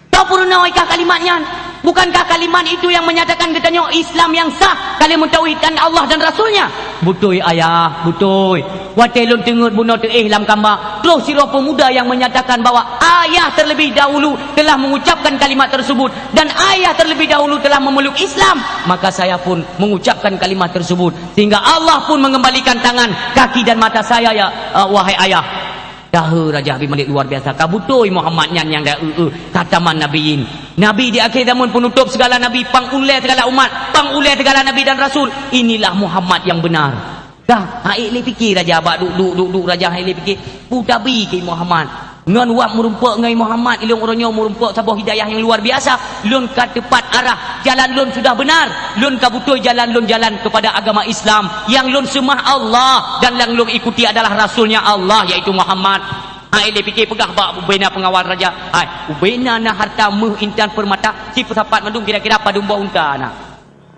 [SPEAKER 1] Kau purnaikah kalimatnya? Bukankah kalimat itu yang menyatakan katanya Islam yang sah kalian mentauhidkan Allah dan Rasulnya? Butoi ayah, butoi. Watelun tengut bunuh lam kamba. Terus sirah pemuda yang menyatakan bahwa ayah terlebih dahulu telah mengucapkan kalimat tersebut dan ayah terlebih dahulu telah memeluk Islam. Maka saya pun mengucapkan kalimat tersebut sehingga Allah pun mengembalikan tangan, kaki dan mata saya ya wahai ayah. Dah Raja Habib Malik luar biasa. Kabutoi Muhammad yang dah kataman nabiin. Nabi di akhir zaman penutup segala nabi, pangulai segala umat, pangulai segala nabi dan rasul. Inilah Muhammad yang benar. Dah, haik le fikir Raja Abak duk Raja haik le fikir. Putabi ke Muhammad. Ngan wak merumpak ngai Muhammad, ilung orangnya merumpak sabah hidayah yang luar biasa. Lun ka tepat arah, jalan lun sudah benar. Lun kabutoi jalan lun jalan kepada agama Islam yang lun semah Allah dan yang lun ikuti adalah rasulnya Allah yaitu Muhammad. Hai dia fikir pegah bak ubena pengawal raja. Hai ubena na harta meh intan permata si pesapat mandung kira-kira padum boh unta na.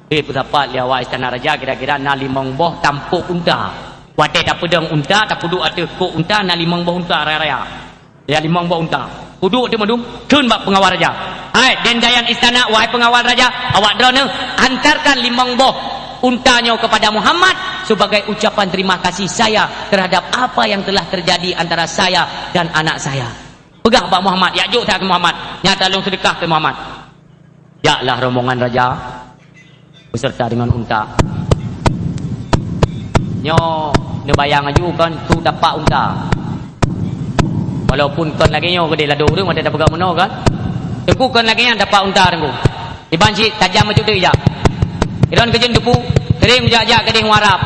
[SPEAKER 1] Pesapat liawa istana raja kira-kira na limang boh tampuk unta. Wate tak pedang unta tak puduk ada kok unta na limang boh unta raya-raya. Ya limang buah unta. Kuduk dia madum, kun bak pengawal raja. Hai, dendayan istana wahai pengawal raja, awak drone hantarkan limang buah untanya kepada Muhammad sebagai ucapan terima kasih saya terhadap apa yang telah terjadi antara saya dan anak saya. Pegah bak Muhammad, ya juk tak ke Muhammad. Nyata long sedekah ke Muhammad. Yaklah rombongan raja beserta dengan unta. Nyo, dia bayang aju kan tu dapat unta. Walaupun kon lagi nyo ke dia ladu tu mata tak pegang meno kan. Teku kon lagi yang dapat unta tengku. Dibanci tajam macam tu je. Iron kejen depu, kering jak-jak ke dia warap.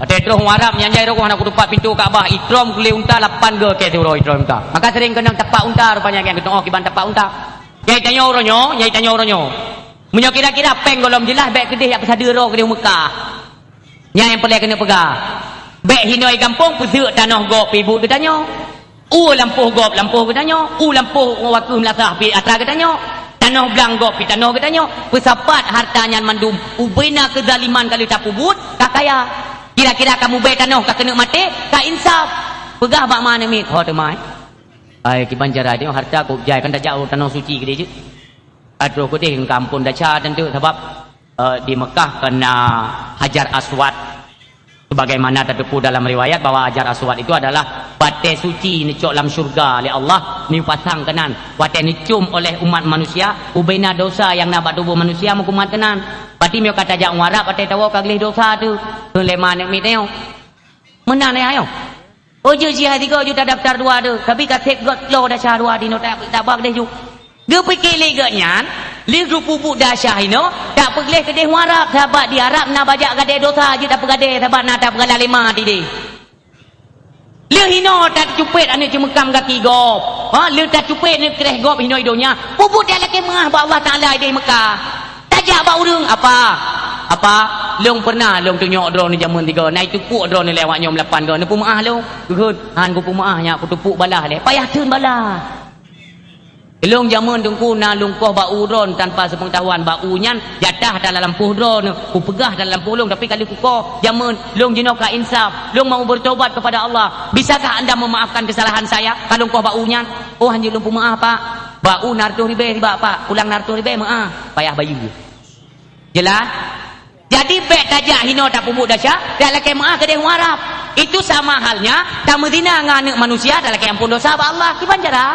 [SPEAKER 1] Ada terus warap nyanjai rokoh nak kutupat pintu Kaabah. Ikram kuli unta 8 ke tu ikram unta. Maka sering kena tapak unta rupanya yang ketong kiban tapak unta. Nyai tanya oronyo. Menyo kira-kira peng golom jelas baik kedih yak pesada ro ke dia Mekah. Nyai yang pelai kena pegang. Baik hinoi kampung pesuk tanah gop ibu dia tanya. Lampuh gop lampuh katanya, lampuh waktu melasah pi atra katanya, tanah belang gop pi tanah katanya, pesapat hartanya mandum, ubena kezaliman kalau tak pubut, tak kaya. Kira-kira kamu baik tanah tak kena mati, tak insaf. Pegah bak mana mit? Ho temai. Ai kiban cara dia harta kok jai kan dah jauh tanah suci ke dia je. Adro ko deh kampung dah cha tentu sebab di Mekah kena Hajar Aswad. Sebagaimana terdepu dalam riwayat bahwa Hajar Aswad itu adalah batai suci ni cok dalam syurga oleh Allah ni pasang kenan batai ni cium oleh umat manusia ubena dosa yang nak tubuh manusia mukumat kenan pati mio kata jak warap batai tahu kaglih dosa tu leman ni teo menan ayo ojo jihad 3 juta daftar 2 tu tapi katek got lo dah syah 2 dino tak bak deh ju dia fikir legatnya li rupu dasyah ino tak pergi ke deh warap sahabat di Arab nak bajak gadai dosa je tak pergi sahabat nak tak pergi lima tadi li hino tak cupet ane cemekam kaki gop li tak cupet ni kereh gop hino idonya puput dia laki mengah ba Allah Taala di Mekah tajak ba urang apa long pernah long tunjuk drone ni jamun 3 naik tupuk drone ni lewat nyom 8 drone ni pumaah long geun han ku pumaah nya putupuk balah le payah teun balah. Ilung jaman tungku na lungkoh bau drone tanpa sepengetahuan baunya jatah dalam lampu drone ku pegah dalam lampu long tapi kali kuko jaman long jino ka insaf long mau bertobat kepada Allah bisakah anda memaafkan kesalahan saya kalau lungkoh baunya oh hanya lumpu maaf pak bau narto ribe riba pak ulang narto ribe maaf payah bayu jelas jadi bek tajak hino tak pubuk dasya dak laki maaf ke dia warap itu sama halnya tak medina nganek manusia dak laki ampun dosa ba Allah kiban cara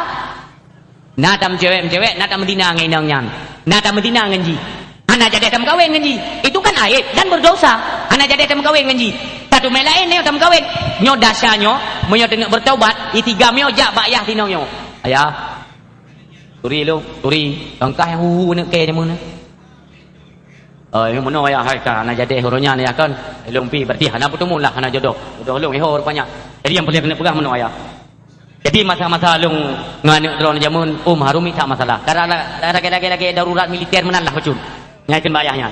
[SPEAKER 1] na tam cewek na tam medina ngai nang nyan na tam medina nganji ana jadi tam kawin nganji itu kan aib dan berdosa ana jadi tam kawin nganji satu melain ne tam kawin nyo dasanya menyo tengok bertaubat itiga mio jak bayah tino nyo ayah turi langkah yang hu ne ke jamun yang mana ayah hai kan ana jadi horonya ne kan long pi berarti ana bertemu lah ana jodoh long rupanya jadi yang boleh kena pegang mana ayah Jadi masa-masa lung ngane drone jamun Harumi tak masalah. Karena lagi darurat militer menalah pecun. Nyaikan bayahnya.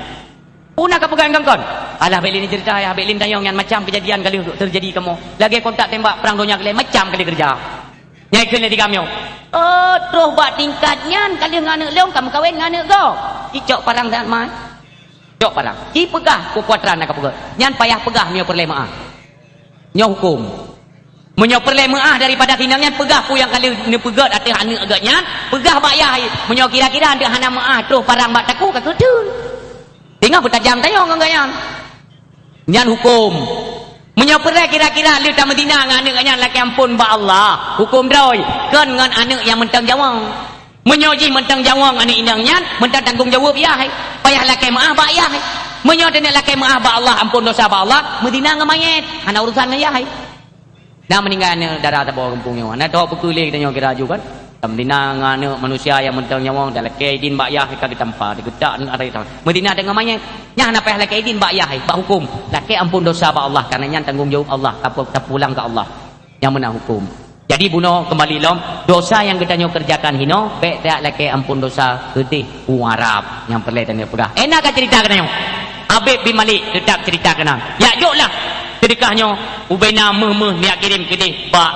[SPEAKER 1] Puna ka pegang kangkon. Alah belin cerita ya, belin tayong yang macam kejadian kali terjadi kamu. Lagi kontak tembak perang dunia kali macam kali kerja. Nyaikan di kami. Oh, terus buat tingkatnya kali ngane leong kamu kawin ngane go. Cicok parang dan mai. Cok parang. Ci pegah kekuatan nak pegah. Nyan payah pegah mio perlemaah. Nyo hukum. Menyo perlemaah daripada tinangnya pegah pu yang kali ni pegat atau anak agaknya pegah bayah menyo kira-kira ada hana maah terus parang bak taku ka kedun. Tengok bertajam tayong nganggayan. Nyan hukum. Menyo perle kira-kira li ta Madinah ngan anak agaknya laki ampun ba Allah. Hukum droi kan ngan anak yang mentang jawang. Menyo ji mentang jawang anak indangnya mentang tanggung jawab ya hai. Payah laki maah bayah. Menyo dan laki maah ba Allah ampun dosa ba Allah Madinah ngamayet hana urusan ya hai. Dah meninggal darah tabur kampungnya. Nak tahu pekulik kita nyawa keraju kan? Medina ngane manusia yang mentang nyawang dah laki din bayah ka di tempat digedak ada itu. Medina dengan manya nya nak payah laki din bayah ba hukum. Laki ampun dosa ba Allah karena nya tanggung jawab Allah kita pulang ke Allah. Yang mana hukum. Jadi bunuh kembali lom dosa yang kita nyawa kerjakan hino baik tak laki ampun dosa getih Arab yang perle tanya pegah. Enak ka cerita kena nyo. Habib bin Malik tetap cerita kena. Ya joklah sedekahnya ubaina meh niat kirim ke dia pak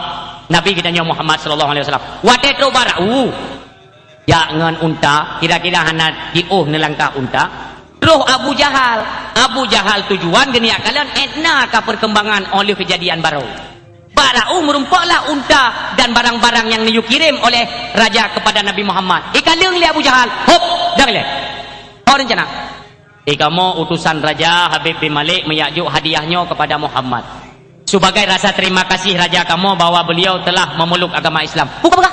[SPEAKER 1] Nabi kita nya Muhammad sallallahu alaihi wasallam wate tro bara ya ngan unta kira-kira hana diuh nelangkah unta terus Abu Jahal tujuan geniak kalian etna ka perkembangan oleh kejadian baru bara merumpaklah unta dan barang-barang yang dikirim oleh raja kepada Nabi Muhammad ikalung li Abu Jahal hop dah le rencana kamu utusan Raja Habib bin Malik menyajuk hadiahnya kepada Muhammad. Sebagai rasa terima kasih Raja kamu bahwa beliau telah memeluk agama Islam. Buka.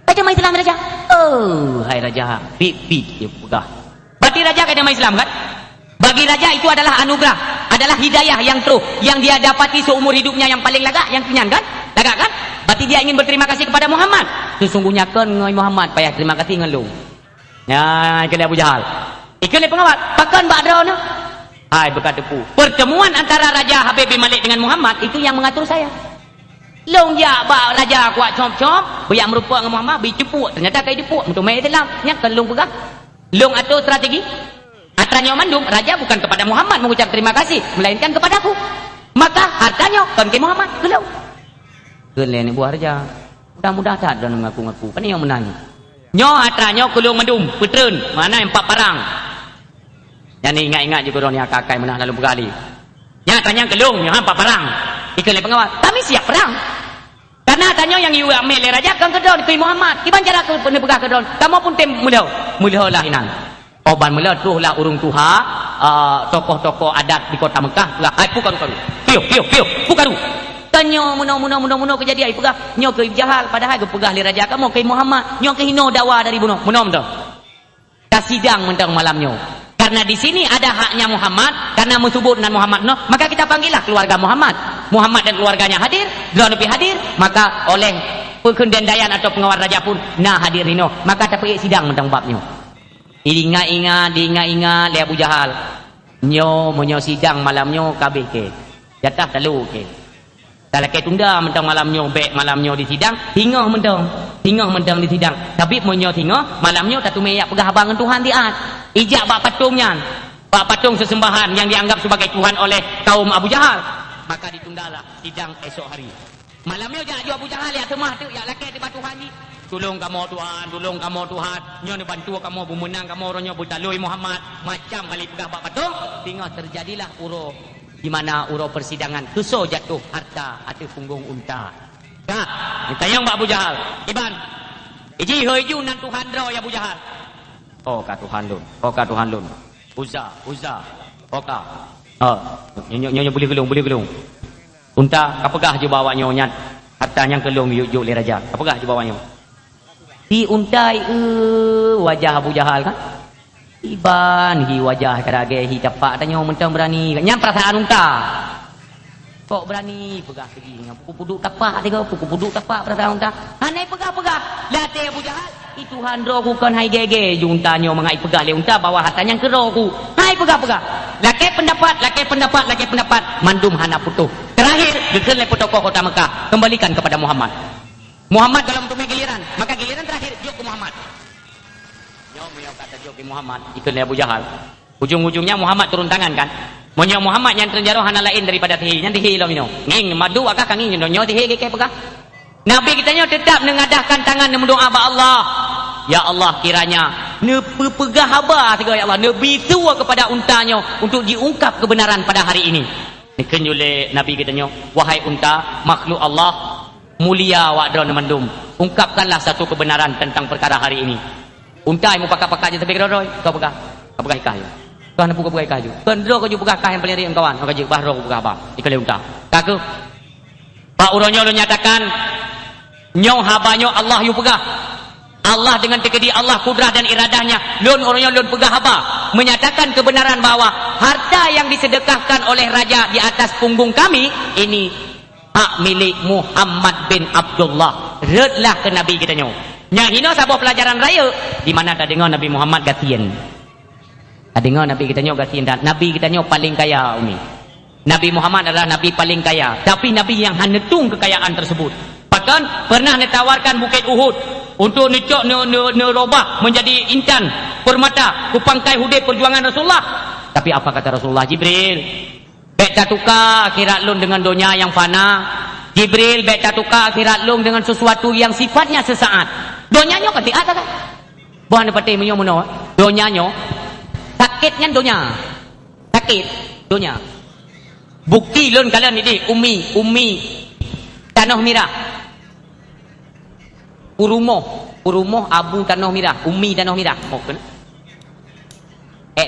[SPEAKER 1] Agama Islam Raja. Oh, hai Raja. Bip. Buka. Berarti Raja agama Islam kan? Bagi Raja itu adalah anugerah. Adalah hidayah yang true. Yang dia dapati seumur hidupnya yang paling lagak. Yang kenyan kan? Lagak kan? Berarti dia ingin berterima kasih kepada Muhammad. Sesungguhnya kan ngai Muhammad. Payah terima kasih dengan lu. Ya, kena Abu Jahal. Ikut pengawat, pakan bakda na. Hai berkata pu. Pertemuan antara Raja Habib bin Malik dengan Muhammad itu yang mengatur saya. Long ya ba raja kuat com-com, yang merupa dengan Muhammad bi cepuk. Ternyata kai dipuk untuk mai dalam. Nya kelung pegah. Long atur strategi. Atranya mandum raja bukan kepada Muhammad mengucap terima kasih, melainkan kepadaku. Maka hartanya kan ke Muhammad kelung. Kelen ni buah raja. Mudah-mudah tak dan mengaku-ngaku. Kan yang menang. Nyo atranya kelung mandum, putreun, mana empat parang. Yang ni ingat-ingat juga orang yang kakai menang lalu berkali. Yang tanya kelung, yang hampa perang. Ikan pengawal, kami siap perang. Karena tanya yang iu ambil raja kan kedon ke Muhammad. Kiban cara ke penegak kedon. Kamu pun tem mulia lah inan. Oban mulia tuh lah urung tuha tokoh-tokoh adat di kota Mekah. Lah, bukan. Piu. Bukan. Tanya muno kejadian pegah. Nyo ke Jahal padahal ke pegah li raja kamu ke Muhammad. Nyo ke hino dakwah dari bunuh. Muno. Kasidang mentang malamnya. Karena di sini ada haknya Muhammad, karena menyebut nan Muhammad no, maka kita panggillah keluarga Muhammad. Muhammad dan keluarganya hadir, lebih hadir, maka oleh pengendayan atau pengawal raja pun nah hadir no, maka kita pergi sidang tentang babnya. Diingat-ingat li Abu Jahal. Nyo sidang malamnya kabeh ke. Jatah telu ke. Kalau ke tunda mentang malamnya baik malamnya di sidang, hingah mentang di sidang. Tapi menyo hingah malamnya tak tumeyak pegah abangan Tuhan diat. Ijak bak patungnya. Bak patung sesembahan yang dianggap sebagai Tuhan oleh kaum Abu Jahal. Maka ditundalah sidang esok hari. Malamnya jak Abu Jahal ya semah tu ya laki di Tuhan ni. Tolong kamu Tuhan. Nyo ni bantu kamu bumenang kamu orangnya butalui Muhammad. Macam kali pegah bak patung, tinggal terjadilah di mana uro persidangan kuso jatuh harta atau punggung unta. Nah, ditayang Abu Jahal. Iban. Iji hoju nan Tuhan ro ya Abu Jahal. Oh ka Tuhan lun. Uzza. Oh ka. Nyonya boleh gelung. Unta kapegah je bawa nyonya. Harta yang kelung yuk le raja. Kapegah je bawa nyo. Di untai wajah Abu Jahal kan? Iban hi wajah kerage hi dapat tanya mentang berani nyam perasaan unta kok berani pegah pergi dengan puku puduk tapak perasaan unta hanai pegah late Abu Jahal itu handro ku kan hai gege juntanya mengai pegah le unta bawa hartanya ke roku hai pegah laki pendapat mandum hana putuh terakhir gekel le protokol kota Mekah kembalikan kepada Muhammad Muhammad dalam tumai giliran, maka giliran terakhir jok ke Muhammad. Nyo kata jok ke Muhammad, ikut Abu Jahal. Ujung-ujungnya Muhammad turun tangan kan. Monyo Muhammad yang terjaro hana lain daripada tihi, yang tihi lo mino. Nging madu akak kanging nyo tihi ke pegah. Nabi kita nyo tetap mengadahkan tangan dan berdoa ba Allah. Ya Allah, kiranya pegah haba tiga ya Allah, nabi tua kepada untanya untuk diungkap kebenaran pada hari ini. Niken oleh Nabi kita nyo, wahai unta, makhluk Allah mulia wadron mendum, ungkapkanlah satu kebenaran tentang perkara hari ini. Unta yang pakak-pakak je tapi keroi kau pegah ikah je kau nak pegah ikah je kendro kau pegah kah yang paling riang kawan kau je bahro pegah apa ikale unta kaku Pak Uronyo lu nyatakan nyo habanyo Allah yu pegah Allah dengan tekedi Allah kudrah dan iradahnya lun Uronyo lun pegah haba menyatakan kebenaran bahwa harta yang disedekahkan oleh raja di atas punggung kami ini hak milik Muhammad bin Abdullah. Redlah ke Nabi kita nyo. Yang hina sabuh pelajaran raya di mana tak dengar Nabi Muhammad gatian. Tak dengar Nabi kita nyo gatian dan Nabi kita nyo paling kaya umi. Nabi Muhammad adalah Nabi paling kaya, tapi Nabi yang hanetung kekayaan tersebut. Bahkan pernah ditawarkan Bukit Uhud untuk necok nerobah menjadi intan permata kupangkai hudib perjuangan Rasulullah. Tapi apa kata Rasulullah? Jibril, beta tukar akhirat lun dengan dunia yang fana. Jibril, beta tukar akhirat lun dengan sesuatu yang sifatnya sesaat. Donyanya kati ada kan? Bukan dapat menyo mono. Donyanya sakitnya donya. Sakit donya. Bukti lun kalian ini umi tanah mirah. Urumoh abu tanah mirah, umi tanah mirah. Oh, kena.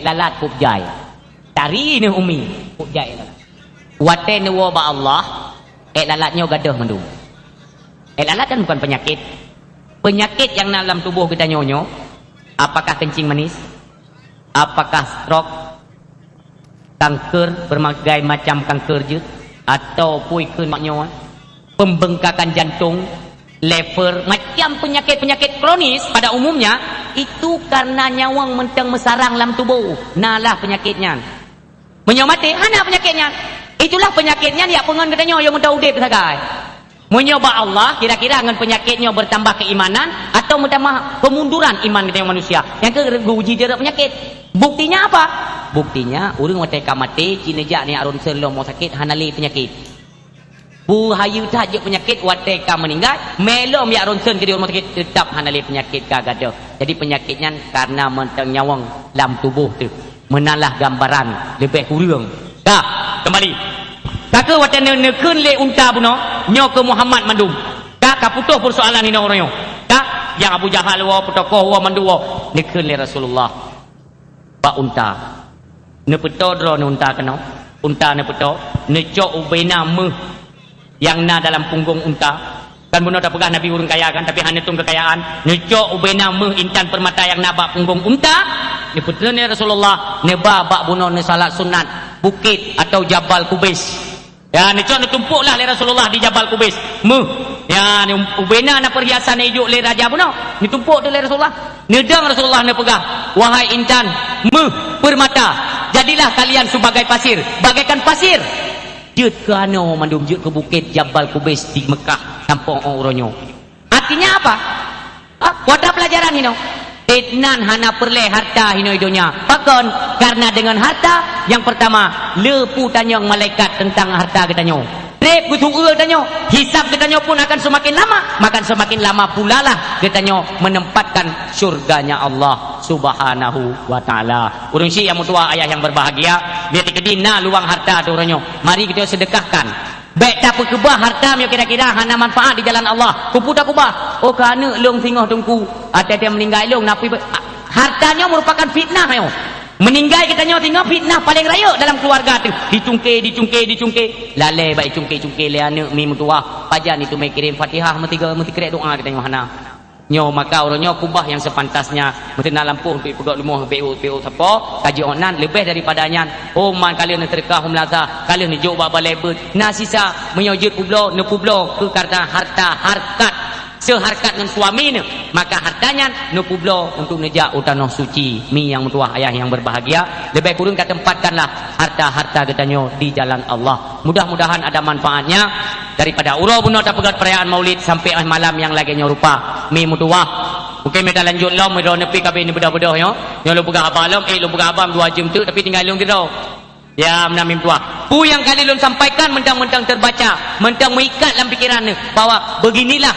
[SPEAKER 1] Lalat kubjai. Tari ni umi kubjai lalat. Wate ni wa ba Allah. Lalatnya gadah mendung. Lalat kan bukan penyakit. Penyakit yang dalam tubuh kita nyonyo, apakah kencing manis? Apakah stroke? Kanker, berbagai macam kanker je, atau puikun maknyo, pembengkakan jantung, lever, macam penyakit-penyakit kronis pada umumnya itu karena nyawang mentang mesarang dalam tubuh. Nalah penyakitnya. Menyomati, mana penyakitnya? Itulah penyakitnya dia pengen katanya yang mentang udip sagai. Menyoba Allah kira-kira dengan penyakitnya bertambah keimanan atau bertambah pemunduran iman kita yang manusia. Yang ke uji dia penyakit. Buktinya apa? Buktinya urang wateka mati cinejak ni arun serlo mau sakit hanali penyakit. Buhayu tajuk penyakit wateka meninggal melom ya arun sen ke dia mau sakit tetap hanali penyakit kagado. Jadi penyakitnya karena mentang nyawang dalam tubuh tu. Menalah gambaran lebih kurang. Dah kembali. Kaka watan nekun le unta buno nyo ke Muhammad mandum. Kak kaputuh persoalan ini orang yo. Kak yang Abu Jahal wa petokoh wa mandu wa nekun le Rasulullah. Pak unta. Ne peto dro ne unta kena. Unta ne peto ne cok ubena meh yang na dalam punggung unta. Kan buno dah pegah Nabi urang kaya kan tapi hanya tung kekayaan. Ne cok ubena meh intan permata yang nabak punggung unta. Ne peto ne Rasulullah ne bak buno ne salat sunat bukit atau Jabal Kubais. Ya, ni cok tumpuklah le Rasulullah di Jabal Kubais. Ya, ni ubena na perhiasan hijau le raja buno. Ni tumpuk tu le Rasulullah. Nedang Rasulullah ne pegah. Wahai intan, permata, jadilah kalian sebagai pasir, bagaikan pasir. Jut ke ano mandum jut ke bukit Jabal Kubais di Mekah kampung Oronyo. Artinya apa? Wadah pelajaran ini. Etnan hana perle harta hino idonya. Bahkan karena dengan harta yang pertama lepu tanyong malaikat tentang harta katanya. Trip gutung katanya. Hisab katanya pun akan semakin lama. Makan semakin lama pula lah katanya menempatkan syurganya Allah Subhanahu wa taala. Urang si yang mutua ayah yang berbahagia, dia tikedina luang harta tu orangnya. Mari kita sedekahkan. Baik tak kebah harta yang kira-kira hana manfaat di jalan Allah. Kupu tak kubah. Oh kerana long tengah tungku. Ada dia meninggal long napi hartanya merupakan fitnah yo. Meninggal katanya tengah fitnah paling raya dalam keluarga tu. Dicungkir. Lalai baik cungkir le anak mi mutua. Pajan itu mai kirim Fatihah mesti kerek doa katanya hana. Nyo maka orangnya kubah yang sepantasnya mesti nak lampuh pergi pegak rumah PO siapa kaji onan lebih daripadanya man kalian terkah humlaza kalian ni jauh baba lebet na sisa menyojud publo ne publo ke karena harta harkat seharkat dengan suami ne maka hartanya ne publo untuk nejak utanah suci mi yang mutuah ayah yang berbahagia lebih kurang kita tempatkanlah harta-harta katanya di jalan Allah mudah-mudahan ada manfaatnya. daripada urau bunuh tak pegat perayaan maulid sampai malam yang laginya rupa mi mutuah. Okey, kita lanjut lah, kita nepi kabin ni bedah-bedah ya. Yang lu pegang abang lom, lu pegang abang 2 jam tu tapi tinggal lu kita. Ya, menamim tua. Pu yang kali lu sampaikan mentang-mentang terbaca, mentang mengikat dalam pikiran ni bahawa beginilah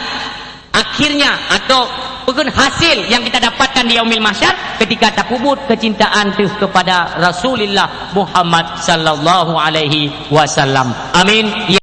[SPEAKER 1] akhirnya atau bukan hasil yang kita dapatkan di yaumil mahsyar ketika takubut kecintaan tu kepada Rasulullah Muhammad sallallahu alaihi wasallam. Amin.